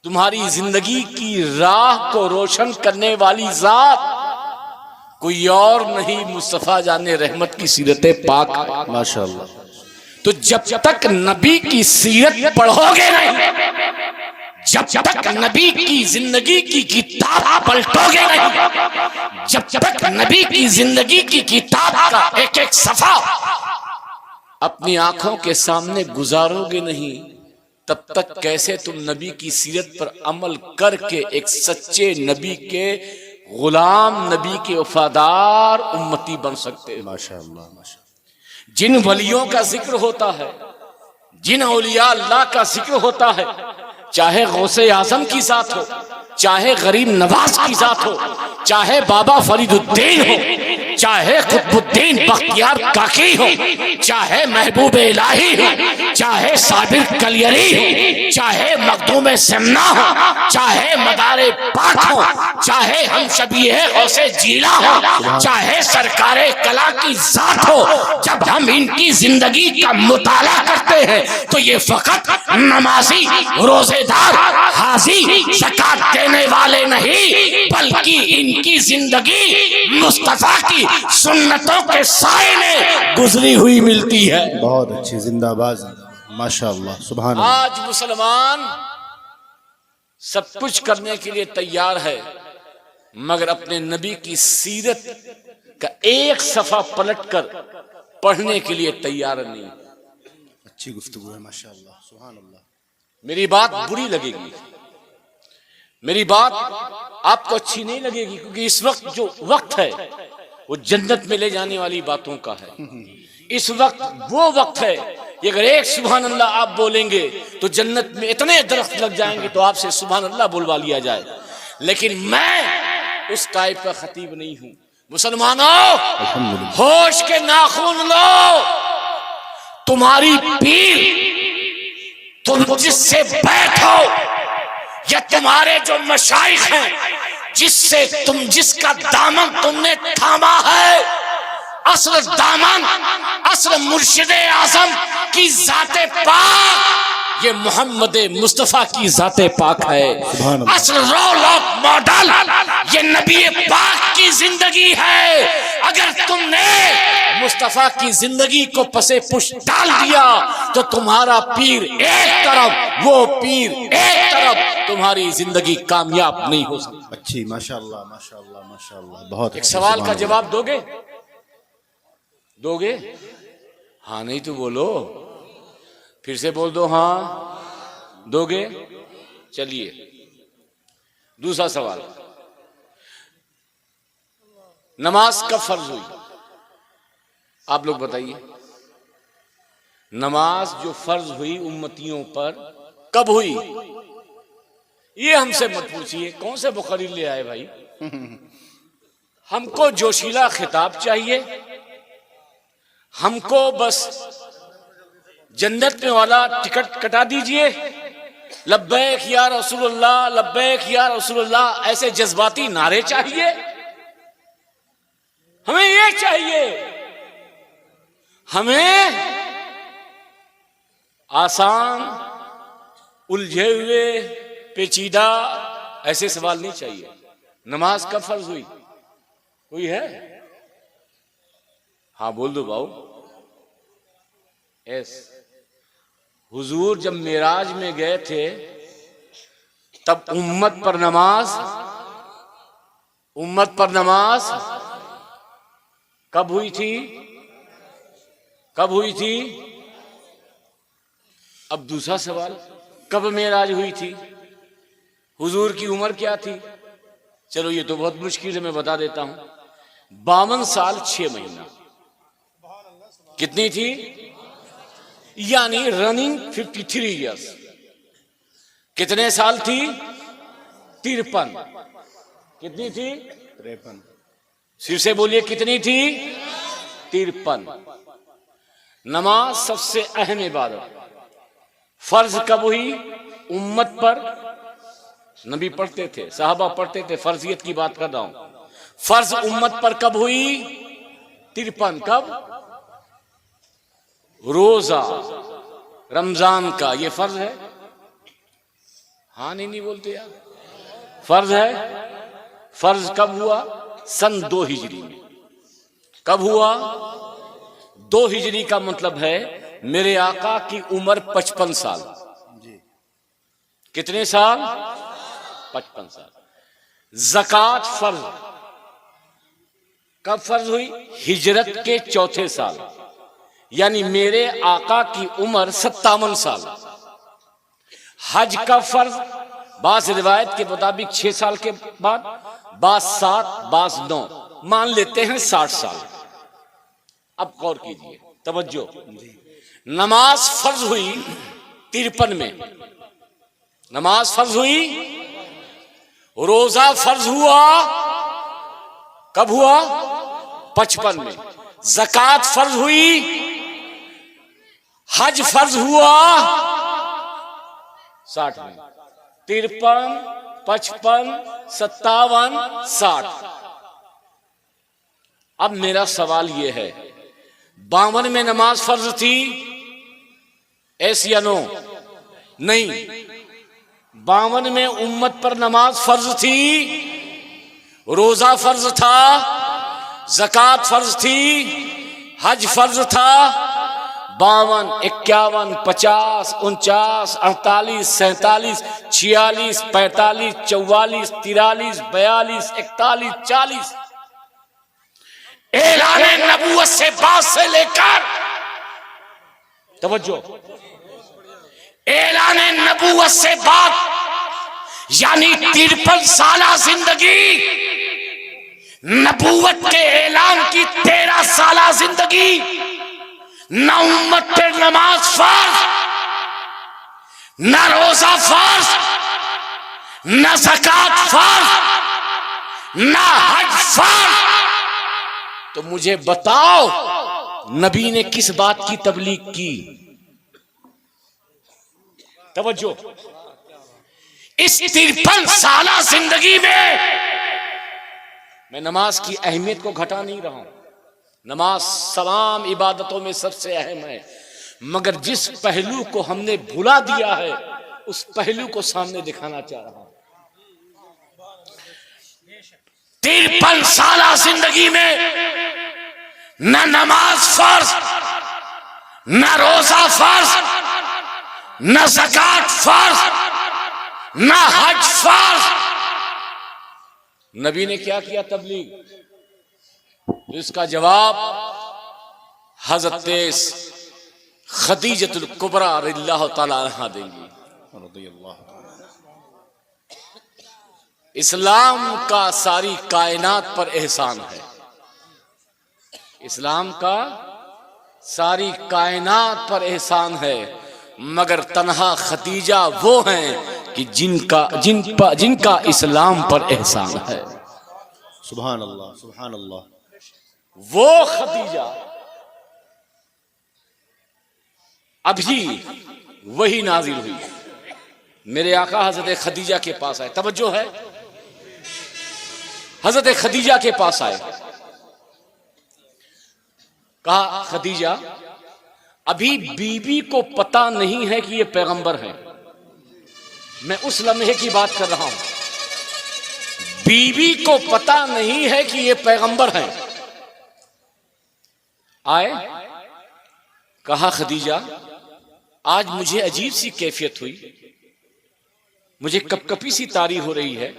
तुम्हारी जिंदगी की राह को रोशन करने वाली जात कोई और नहीं, मुस्तफा जाने रहमत की सीरत पाक। माशाअल्लाह। तो जब तक नबी की सीरत पढ़ोगे नहीं, जब तक नबी की जिंदगी की किताब पलटोगे नहीं, जब तक नबी की जिंदगी की किताब का एक एक सफा अपनी आंखों के सामने गुजारोगे नहीं, तब तक कैसे तुम नबी की सीरत पर अमल करके एक सच्चे नबी के गुलाम, नबी के वफादार उम्मती बन सकते हो? माशाअल्लाह, माशाअल्लाह। जिन वलियों का जिक्र होता है, जिन औलिया अल्लाह का जिक्र होता है, चाहे गौसे आजम की जात हो, चाहे गरीब नवाज की जात हो, चाहे बाबा फरीदुद्दीन हो, चाहे कुतुबुद्दीन बख्तियार काकी हो, चाहे महबूब इलाही हो, चाहे साबिर कलियरी हो, चाहे मखदूम सिमना हो, चाहे मदारे पाक हो, चाहे हम शबीह गौसे जीला हो, चाहे सरकारे कला की जात हो, जब हम इनकी जिंदगी का मुताला करते हैं तो ये फकत नमाजी, रोजेदार, हाजी, ज़कात देने वाले नहीं, बल्कि इनकी जिंदगी मुस्तफा की सुन्नतों के साए में गुजरी हुई मिलती है। बहुत अच्छी, जिंदाबाद। माशाअल्लाह सुभान अल्लाह। आज मुसलमान सब कुछ करने के लिए तैयार है, मगर अपने नबी की सीरत का एक सफा पलटकर पढ़ने के लिए तैयार नहीं। अच्छी गुफ्तगू है माशाअल्लाह सुभान अल्लाह। मेरी बात बुरी लगेगी, मेरी बात आपको अच्छी नहीं लगेगी, क्योंकि इस वक्त जो वक्त है वो जन्नत में ले जाने वाली बातों का है। इस वक्त वो वक्त है कि अगर एक सुभान अल्लाह आप बोलेंगे तो जन्नत में इतने दरख्त लग जाएंगे तो आपसे सुभान अल्लाह बुलवा लिया जाए। लेकिन मैं उस टाइप का खतीब नहीं हूं। मुसलमानों, होश के नाखून लो। तुम्हारी पीर, तुम जिससे बैठो, या तुम्हारे जो मशाइख हैं जिससे जिसका दामन तुमने थामा है, असल दामन, असल मुर्शिदे आजम की जाते पाक, ये मोहम्मद मुस्तफा की जाते पाक है। असल रोल ऑफ मॉडल ये नबी पाक की जिंदगी है। अगर तुमने मुस्तफा की जिंदगी को पसे पुश डाल दिया तो तुम्हारा पीर एक तरफ, वो पीर एक तरफ, तुम्हारी जिंदगी कामयाब नहीं हो सकती। अच्छी माशाअल्लाह माशाअल्लाह माशाअल्लाह। बहुत एक सवाल का जवाब दोगे? दोगे? हाँ नहीं तो बोलो, फिर से बोल दो हाँ। दोगे? चलिए दूसरा सवाल, नमाज कब फर्ज हुई? आप लोग बताइए। नमाज जो फर्ज हुई उम्मतियों पर कब हुई? ये हमसे मत पूछिए कौन से बुखारी ले आए भाई। हमको जोशीला खिताब चाहिए, हमको बस जन्नत में वाला टिकट कटा दीजिए, लब्बैक या रसूलुल्लाह, लब्बैक या रसूलुल्लाह, ऐसे जज्बाती नारे चाहिए। हमें ये चाहिए। हमें आसान, उलझे हुए, पेचीदा ऐसे सवाल नहीं चाहिए। नमाज कब फर्ज हुई? कोई है? हाँ बोल दो बाबू। यस, हुजूर जब मेराज में गए थे तब उम्मत पर नमाज कब हुई थी? कब हुई थी? अब दूसरा सवाल, कब मेराज हुई थी? हुजूर की उम्र क्या थी? चलो ये तो बहुत मुश्किल है, मैं बता देता हूं। 52 साल 6 महीना। कितनी थी? यानी रनिंग 53 इयर्स। कितने साल थी? 53। कितनी थी? 53। फिर से बोलिए कितनी थी? 53। नमाज सबसे अहम इबादत फर्ज कब हुई? उम्मत पर। नबी पढ़ते थे, साहबा पढ़ते थे, फर्जियत की बात कर रहा हूं। फर्ज उम्मत पर कब हुई? 53। कब? रोजा रमजान का, ये फर्ज है। हाँ नहीं बोलते यार, फर्ज है। फर्ज कब हुआ? सन 2 हिजरी में। कब हुआ? 2 हिजरी का मतलब है मेरे आका की उम्र 55 साल। कितने साल? 55 साल। ज़कात फर्ज कब फर्ज हुई? हिजरत के 4थे साल, यानी मेरे आका की उम्र 57 साल। हज का फर्ज बास रिवायत के मुताबिक 6 साल के बाद, बास 7, बास 9, मान लेते हैं 60 साल। अब गौर कीजिए, तवज्जो। नमाज फर्ज हुई 53 में। नमाज फर्ज हुई। रोजा फर्ज हुआ कब हुआ? 55 में। ज़कात फर्ज हुई। हज फर्ज हुआ 60 में। 53, 55, 57, 60। अब मेरा सवाल यह है, 52 में नमाज फर्ज थी? ऐसी या नो? नहीं। 52 में उम्मत पर नमाज फर्ज थी, रोजा फर्ज था, ज़कात फर्ज थी, हज फर्ज था। 52, 51, 50, 49, 48, 47, 46, 45, 44, 43, 42, 41, 40 ऐलान नबूवत से बाद से लेकर, तवज्जो, ऐलान नबूवत से बाद यानी 53 साला जिंदगी, नबूवत के ऐलान की 13 साला जिंदगी, ना उम्मत पे नमाज फर्ज, ना रोजा फर्ज, ना ज़कात फर्ज, ना हज फर्ज। तो मुझे बताओ नबी ने किस बात की तबलीग की? तवज्जो, इस 53 साला जिंदगी में मैं नमाज की अहमियत को घटा नहीं रहा हूं। नमाज तमाम इबादतों में सबसे अहम है, मगर जिस पहलू को हमने भुला दिया है उस पहलू को सामने दिखाना चाह रहा हूं। 53 साला जिंदगी में न नमाज फर्ज, न रोजा फर्ज, न ज़कात फर्ज, न हज फर्ज। नबी ने क्या किया तबलीग? इसका जवाब हजरत खदीजतुल कुबरा रज़ियल्लाहु ताला अन्हा देंगी। इस्लाम का सारी कायनात पर एहसान है, इस्लाम का सारी कायनात पर एहसान है, मगर तन्हा खदीजा वो हैं कि जिनका इस्लाम पर एहसान है। सुभान अल्लाह, सुभान अल्लाह। वो खदीजा अभी वही नाजिल हुई, मेरे आका हजरत खदीजा के पास आए। तवज्जो है, हजरत खदीजा के पास आए, कहा खदीजा अभी बीबी को पता नहीं है कि ये पैगंबर है। मैं उस लम्हे की बात कर रहा हूं, बीबी को पता नहीं है कि ये पैगंबर है। आए, कहा खदीजा आज मुझे अजीब सी कैफियत हुई, मुझे कपकपी सी तारी हो रही है,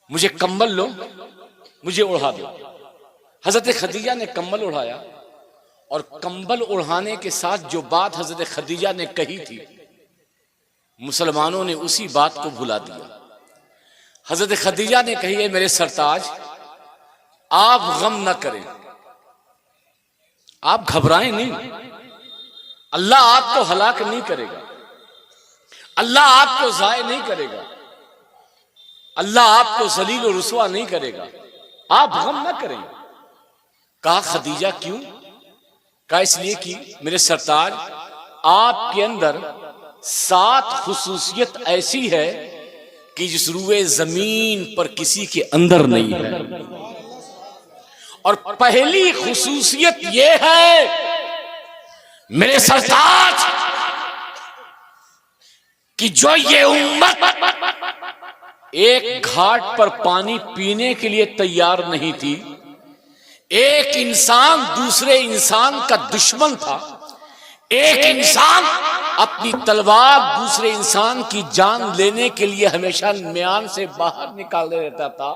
मुझे कंबल लो, मुझे उड़ा दो। हजरत खदीजा ने कंबल उड़ाया और कंबल उड़ाने के साथ जो बात हजरत खदीजा ने कही थी, मुसलमानों ने उसी बात को भुला दिया। हजरत खदीजा ने कही है मेरे सरताज आप गम न करें, आप घबराएं नहीं, अल्लाह आपको हलाक नहीं करेगा, अल्लाह आपको ज़ाय नहीं करेगा, अल्लाह आपको जलील और रुसवा नहीं करेगा, आप गम न करें। कहा खदीजा क्यों? कहा इसलिए कि मेरे सरताज आपके अंदर 7 खुसूसियत ऐसी है कि जिस रुए जमीन पर किसी के अंदर नहीं है। और पहली खुसूसियत यह है मेरे सरताज कि जो ये उम्मत एक घाट पर पानी पीने के लिए तैयार नहीं थी, एक इंसान दूसरे इंसान का दुश्मन था, एक इंसान अपनी तलवार दूसरे इंसान की जान लेने के लिए हमेशा म्यान से बाहर निकालने रहता था,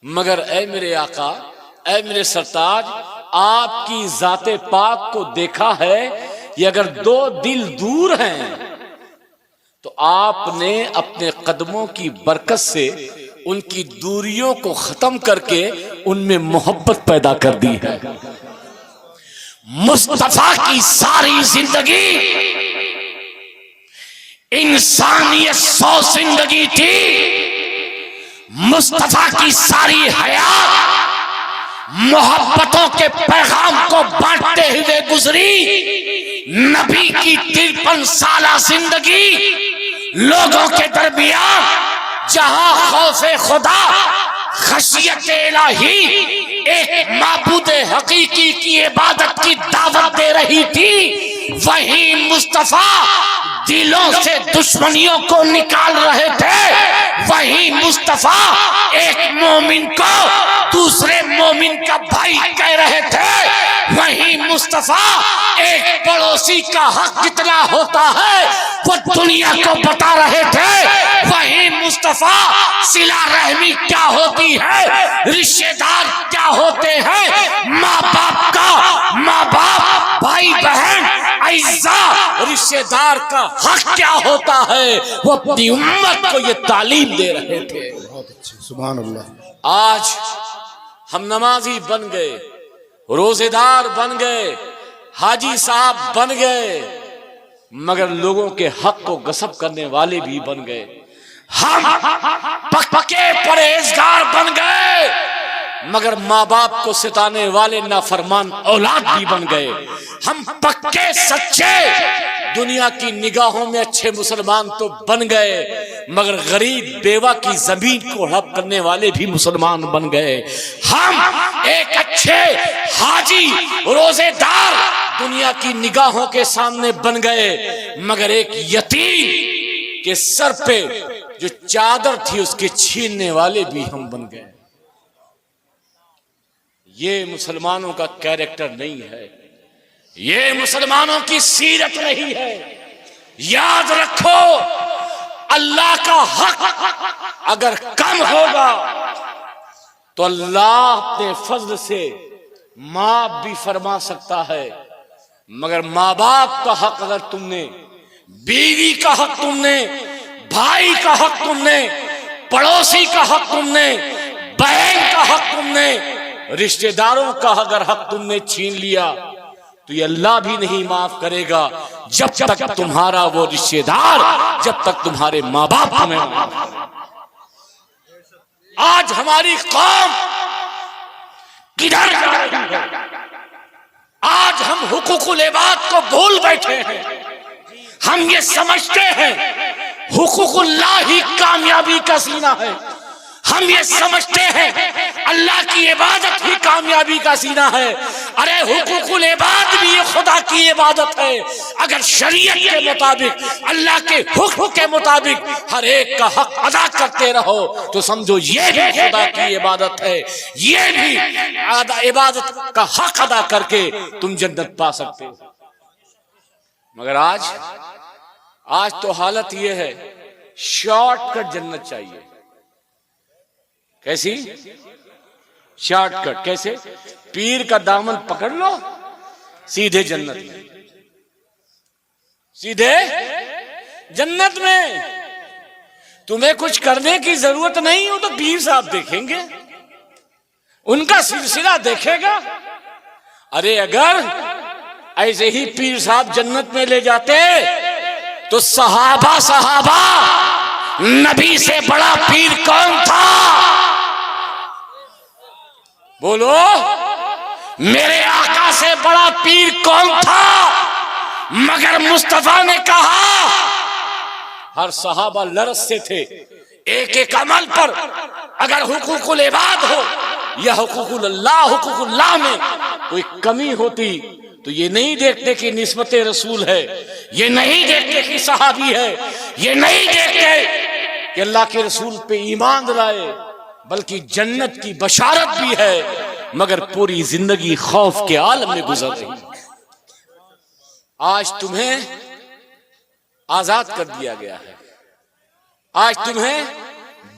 मगर ऐ मेरे आका, ऐ मेरे सरताज, आपकी जाते पाक को देखा है कि अगर 2 दिल दूर हैं तो आपने अपने कदमों की बरकत से उनकी दूरियों को खत्म करके उनमें मोहब्बत पैदा कर दी है। मुस्तफा की सारी जिंदगी इंसानियत सौ जिंदगी थी, मुस्तफा की सारी हयात मोहब्बतों के पैगाम को बांटते हुए गुजरी। नबी की 53 साला जिंदगी लोगों के दरमियान जहां खौफे खुदा, खशियत इलाही, एक माबूद हकीकी की इबादत की दावत दे रही थी, वहीं मुस्तफा दिलों से दुश्मनियों को निकाल रहे थे। वहीं मुस्तफा एक मोमिन को दूसरे मोमिन का भाई कह रहे थे। वही मुस्तफा एक पड़ोसी का हक कितना होता है वो दुनिया को बता रहे थे। वही मुस्तफा सिला रहमी क्या होती है, रिश्तेदार क्या होते हैं, माँ बाप का, माँ बाप भाई बहन ऐसा रिश्तेदार का हक क्या होता है, वो अपनी उम्मत को ये तालीम दे रहे थे। बहुत अच्छे, सुभान अल्लाह। आज हम नमाजी बन गए, रोजेदार बन गए, हाजी साहब बन गए, मगर लोगों के हक को गसब करने वाले भी बन गए। हम पक्के परहेजगार बन गए, मगर माँ बाप को सिताने वाले नाफरमान औलाद भी बन गए। हम पक्के सच्चे दुनिया की निगाहों में अच्छे मुसलमान तो बन गए, मगर गरीब बेवा की जमीन को हड़प करने वाले भी मुसलमान बन गए। हम एक अच्छे हाजी रोजेदार दुनिया की निगाहों के सामने बन गए, मगर एक यतीम के सर पे जो चादर थी उसके छीनने वाले भी हम बन गए। ये मुसलमानों का कैरेक्टर नहीं है, ये मुसलमानों की सीरत नहीं है। याद रखो, अल्लाह का हक अगर कम होगा तो अल्लाह अपने फजल से माफ भी फरमा सकता है, मगर माँ बाप का हक अगर तुमने, बीवी का हक तुमने, भाई का हक तुमने, पड़ोसी का हक तुमने, बहन का हक तुमने, रिश्तेदारों का अगर हक तुमने छीन लिया तो ये अल्लाह भी नहीं माफ करेगा जब तक तुम्हारा वो रिश्तेदार, जब तक तुम्हारे माँ बाप तुम्हें माफ करें। आज हमारी कौम किधर जा रही है? आज हम हुकूकुल इबाद को भूल बैठे हैं। हम ये समझते हैं हुकूकुल्लाह ही कामयाबी का सीना है। हम ये समझते हैं अल्लाह की इबादत ही कामयाबी का सीना है। अरे हुकूकुल इबाद भी ये खुदा की इबादत है। अगर शरीयत के मुताबिक, अल्लाह के हुक्म के मुताबिक हर एक का हक अदा करते रहो तो समझो ये भी खुदा की इबादत है। ये भी इबादत का हक अदा करके तुम जन्नत पा सकते हो। मगर आज तो हालत ये है, शॉर्टकट जन्नत चाहिए। कैसी शॉर्टकट? कैसे? पीर का दामन पकड़ लो, सीधे जन्नत में, सीधे जन्नत में। तुम्हें कुछ करने की जरूरत नहीं हो तो पीर साहब देखेंगे, उनका सिलसिला देखेगा। अरे अगर ऐसे ही पीर साहब जन्नत में ले जाते तो सहाबा नबी से बड़ा पीर कौन था? बोलो, मेरे आका से बड़ा पीर कौन था? मगर मुस्तफा ने कहा, हर सहाबा लरसते थे एक एक अमल पर। अगर हुकूकुल इबाद हो या हुकूकुल्लाह में कोई कमी होती तो ये नहीं देखते कि निस्बत रसूल है, ये नहीं देखते कि सहाबी है, ये नहीं देखते कि अल्लाह के रसूल पे ईमान लाए, बल्कि जन्नत की बशारत भी है, मगर पूरी जिंदगी खौफ के आलम में गुजर रही। आज तुम्हें आजाद कर दिया गया है। आज तुम्हें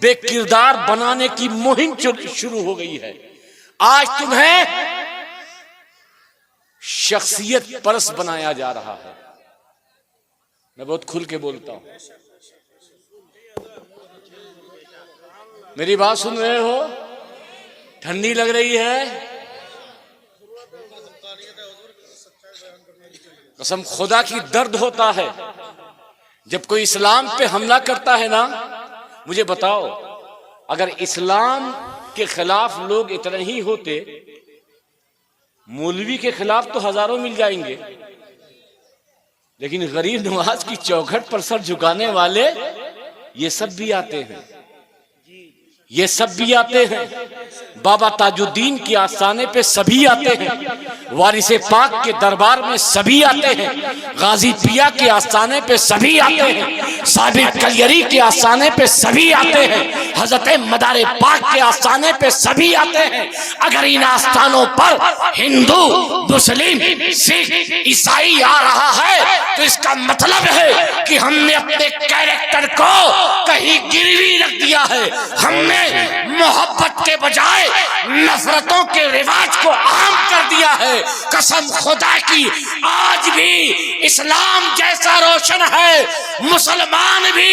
बेकिरदार बनाने की मुहिम शुरू हो गई है। आज तुम्हें शख्सियत परस्त बनाया जा रहा है। मैं बहुत खुल के बोलता हूं, मेरी बात सुन रहे हो? ठंडी लग रही है? कसम खुदा की दर्द होता है जब कोई इस्लाम पे हमला करता है ना। मुझे बताओ, अगर इस्लाम के खिलाफ लोग इतने ही होते, मौलवी के खिलाफ तो हजारों मिल जाएंगे, लेकिन गरीब नवाज की चौखट पर सर झुकाने वाले ये सब भी आते हैं, ये सब भी आते हैं। बाबा ताजुद्दीन की आस्थाने पे सभी आते हैं, वारिसे पाक के दरबार में सभी आते हैं, गाजी पिया के आस्थाने पे सभी आते हैं, साबिर कलियरी के आस्थाने पे सभी आते हैं, हजरत मदारे पाक के आस्थाने पे सभी आते हैं। अगर इन आस्थानों पर हिंदू, मुस्लिम, सिख, ईसाई आ रहा है तो इसका मतलब है कि हमने अपने कैरेक्टर को कहीं गिरवी रख दिया है। हमने मोहब्बत के बजाय नफरतों के रिवाज को आम कर दिया है। कसम खुदा की, आज भी इस्लाम जैसा रोशन है, मुसलमान भी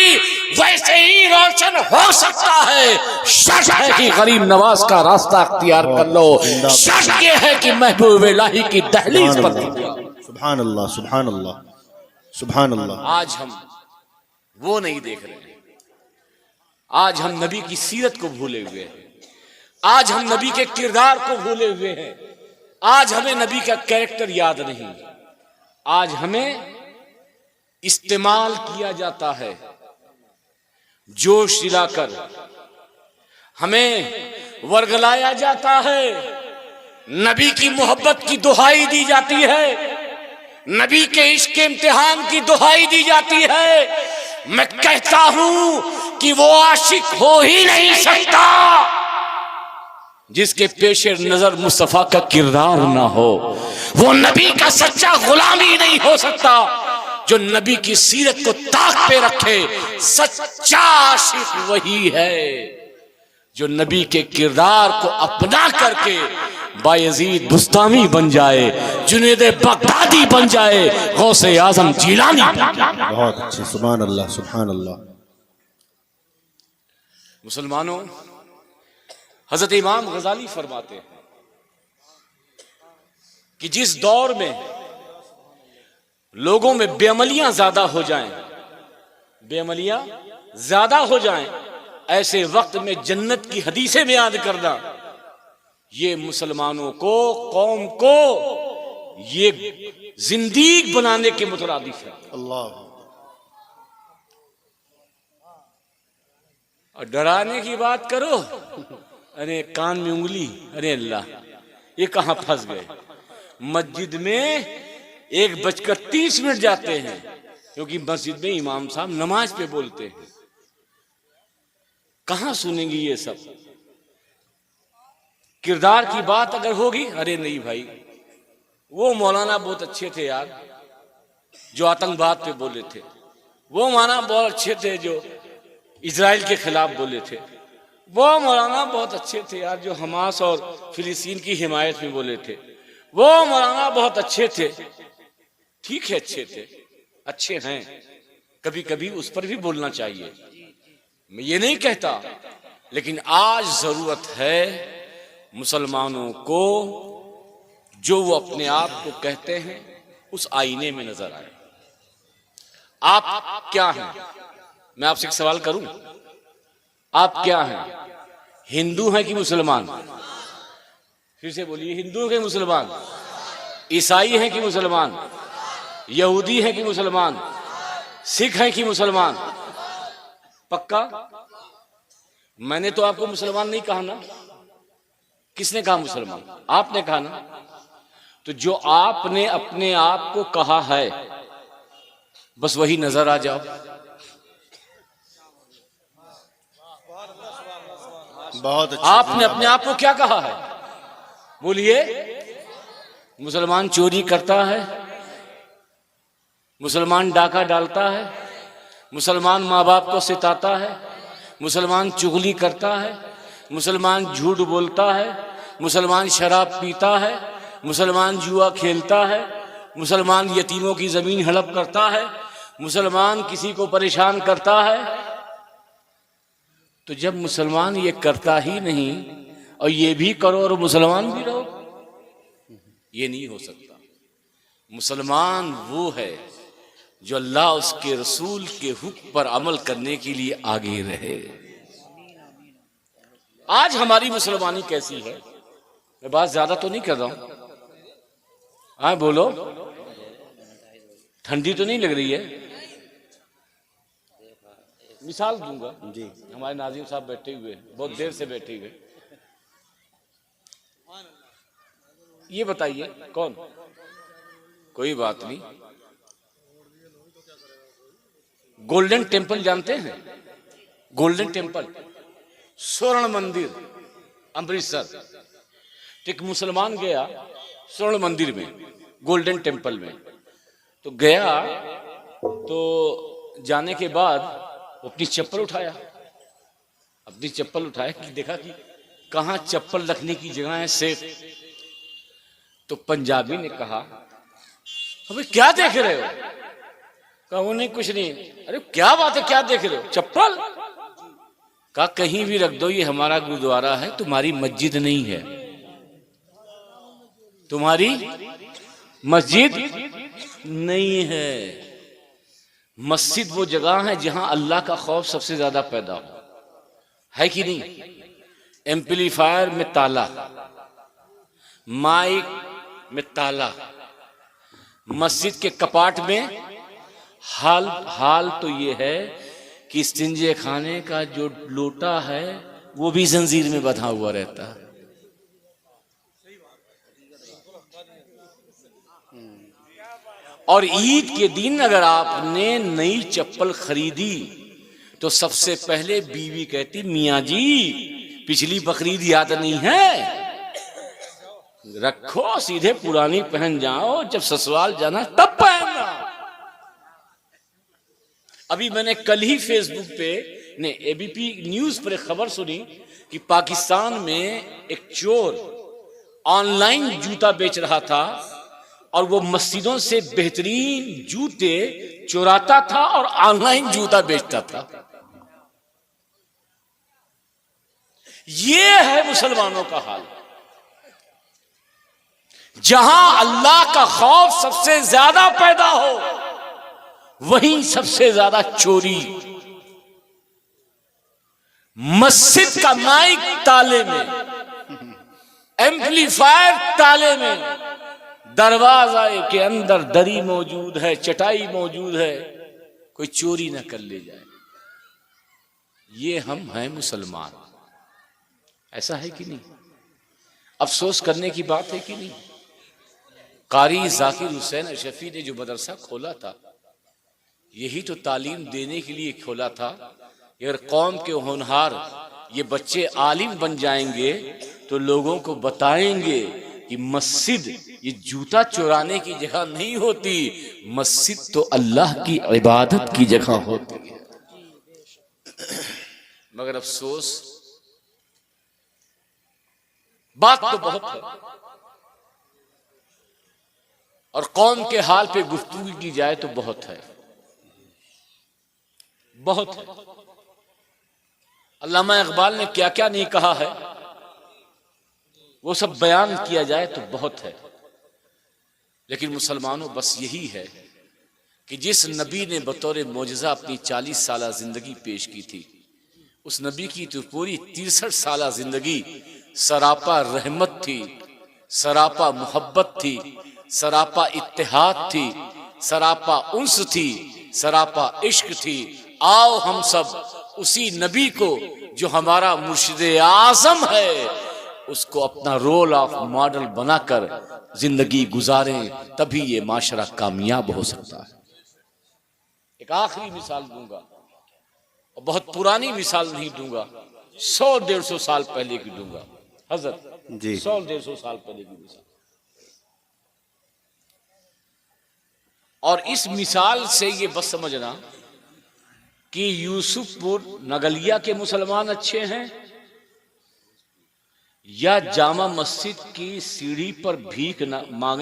वैसे ही रोशन हो सकता है। शर्त है कि गरीब नवाज का रास्ता अख्तियार कर लो। शर्त यह है कि महबूब इलाही की दहलीज पर। सुभान अल्लाह, सुभान अल्लाह, सुभान अल्लाह। आज हम वो नहीं देख रहे हैं। आज हम नबी की सीरत को भूले हुए हैं। आज हम नबी के किरदार को भूले हुए हैं। आज हमें नबी का कैरेक्टर याद नहीं। आज हमें इस्तेमाल किया जाता है, जोश दिलाकर हमें वर्गलाया जाता है। नबी की मोहब्बत की दुहाई दी जाती है, नबी के इश्क के इम्तिहान की दुहाई दी जाती है। मैं कहता हूं कि वो आशिक हो ही नहीं सकता जिसके पेशे नजर मुस्तफा का किरदार ना हो। वो नबी का सच्चा गुलाम ही नहीं हो सकता जो नबी की सीरत को ताक पे रखे। सच्चा आशिक वही है जो नबी के किरदार को अपना करके बायजीद बुस्तामी बन जाए, जुनैद बगदादी बन जाए, गौसे आजम जिलानी बन जाए। बहुत अच्छे, सुभान अल्लाह, सुभान अल्लाह। मुसलमानों, हजरत इमाम गजाली फरमाते हैं कि जिस दौर में लोगों में बेअमलियां ज्यादा हो जाएं, बेअमलियां ज्यादा हो जाएं, ऐसे वक्त में जन्नत की हदीसें बयान करना ये मुसलमानों को, कौम को ये जिंदगी बनाने के मुतरादिफ है। अल्लाह। और डराने की बात करो, अरे कान में उंगली, अरे अल्लाह, ये कहां फंस गए। मस्जिद में 1:30 जाते हैं क्योंकि मस्जिद में इमाम साहब नमाज पे बोलते हैं। कहां सुनेंगे ये सब। किरदार की बात अगर होगी, अरे नहीं भाई, वो मौलाना बहुत अच्छे थे यार जो आतंकवाद पे बोले थे, वो मौलाना बहुत अच्छे थे जो इजराइल के खिलाफ बोले थे, वो मौलाना बहुत अच्छे थे यार जो हमास और फिलिस्तीन की हिमायत में बोले थे, वो मौलाना बहुत अच्छे थे। ठीक है, अच्छे थे, अच्छे हैं, कभी कभी उस पर भी बोलना चाहिए, मैं ये नहीं कहता। लेकिन आज जरूरत है मुसलमानों को जो वो अपने आप को कहते हैं उस आईने में नजर आए। आप क्या हैं? मैं आपसे एक सवाल करूं, आप क्या हैं? हिंदू हैं कि मुसलमान? फिर से बोलिए, हिंदू हैं कि मुसलमान? ईसाई हैं कि मुसलमान? यहूदी हैं कि मुसलमान? सिख हैं कि मुसलमान? पक्का? मैंने तो आपको मुसलमान नहीं कहा ना। किसने कहा मुसलमान? आपने कहा ना। तो जो आपने अपने आप को कहा है बस वही नजर आ जाओ। बहुत अच्छा। आपने अपने आप को क्या कहा है? बोलिए। मुसलमान चोरी करता है, मुसलमान डाका डालता है, मुसलमान माँ बाप को सिताता है, मुसलमान चुगली करता है, मुसलमान झूठ बोलता है, मुसलमान शराब पीता है, मुसलमान जुआ खेलता है, मुसलमान यतीमों की जमीन हड़प करता है, मुसलमान किसी को परेशान करता है। तो जब मुसलमान ये करता ही नहीं और ये भी करो और मुसलमान भी रहो, ये नहीं हो सकता। मुसलमान वो है जो अल्लाह उसके रसूल के हुक्म पर अमल करने के लिए आगे रहे। आज हमारी मुसलमानी कैसी है? मैं बात ज्यादा तो नहीं कर रहा हूं। हाँ बोलो, ठंडी तो नहीं लग रही है? मिसाल दूंगा जी। हमारे नाज़िम साहब बैठे हुए हैं, बहुत देर से बैठे हुए। ये बताइए कौन? कोई बात नहीं। गोल्डन टेम्पल जानते हैं? गोल्डन टेम्पल स्वर्ण मंदिर अमृतसर। एक मुसलमान गया स्वर्ण मंदिर में, गोल्डन टेम्पल में, तो गया तो जाने के बाद अपनी चप्पल उठाया, कि देखा कि कहाँ चप्पल रखने की जगह है सेफ। तो पंजाबी ने कहा अबे क्या देख रहे हो? कहा वो नहीं कुछ नहीं। अरे क्या बात है, क्या देख रहे हो? चप्पल। कहा कहीं भी रख दो, ये हमारा गुरुद्वारा है, तुम्हारी मस्जिद नहीं है, तुम्हारी मस्जिद नहीं है। मस्जिद वो जगह है जहां अल्लाह का खौफ सबसे ज्यादा पैदा हो, है कि नहीं? एम्पलीफायर में ताला, माइक में ताला, मस्जिद के कपाट में हाल तो ये है कि इस्तिंजे खाने का जो लोटा है वो भी जंजीर में बंधा हुआ रहता है। और ईद के दिन अगर आपने नई चप्पल खरीदी तो सबसे पहले बीवी कहती मियाँ जी पिछली बकरीद याद नहीं है, रखो, सीधे पुरानी पहन जाओ, जब ससुराल जाना तब पहनना। अभी मैंने कल ही फेसबुक पे ने एबीपी न्यूज पर एक खबर सुनी कि पाकिस्तान में एक चोर ऑनलाइन जूता बेच रहा था और वो मस्जिदों से बेहतरीन जूते चुराता था और ऑनलाइन जूता बेचता था। ये है मुसलमानों का हाल। जहां अल्लाह का खौफ सबसे ज्यादा पैदा हो वहीं सबसे ज्यादा चोरी। मस्जिद का माइक ताले में, एम्पलीफायर ताले में, दरवाजा के अंदर दरी मौजूद है, चटाई मौजूद है, कोई चोरी ना कर ले जाए। ये हम हैं मुसलमान। ऐसा है कि नहीं? अफसोस करने की बात है कि नहीं? कारी जाकिर हुसैन अशरफी ने जो मदरसा खोला था, यही तो तालीम देने के लिए खोला था। अगर कौम के होनहार ये बच्चे आलिम बन जाएंगे तो लोगों को बताएंगे कि मस्जिद ये जूता चुराने की जगह नहीं होती, मस्जिद तो अल्लाह की इबादत की जगह होती है। मगर अफसोस, बात तो बहुत है और कौम के हाल पे गुफ्तगू की जाए तो बहुत है, बहुत है। अल्लामा इकबाल ने क्या क्या नहीं कहा है, वो सब बयान किया जाए तो बहुत है। लेकिन मुसलमानों बस यही है कि जिस नबी ने बतौर मोजज़ा अपनी 40 साल जिंदगी पेश की थी, उस नबी की तो पूरी 63 साल जिंदगी सरापा रहमत थी, सरापा मोहब्बत थी, सरापा इत्तेहाद थी, सरापा उन्स थी, सरापा इश्क थी। आओ हम सब उसी नबी को जो हमारा मुर्शिद आज़म है, उसको अपना रोल ऑफ मॉडल बनाकर जिंदगी गुजारें, तभी ये माशरा कामयाब हो सकता है। एक आखिरी मिसाल दूंगा और बहुत पुरानी मिसाल नहीं दूंगा, 100-150 साल पहले की दूंगा हजरत जी, 100-150 साल पहले की मिसाल। और इस मिसाल से ये बस समझना कि यूसुफपुर नगलिया के मुसलमान अच्छे हैं या जामा मस्जिद की सीढ़ी पर भीख मांग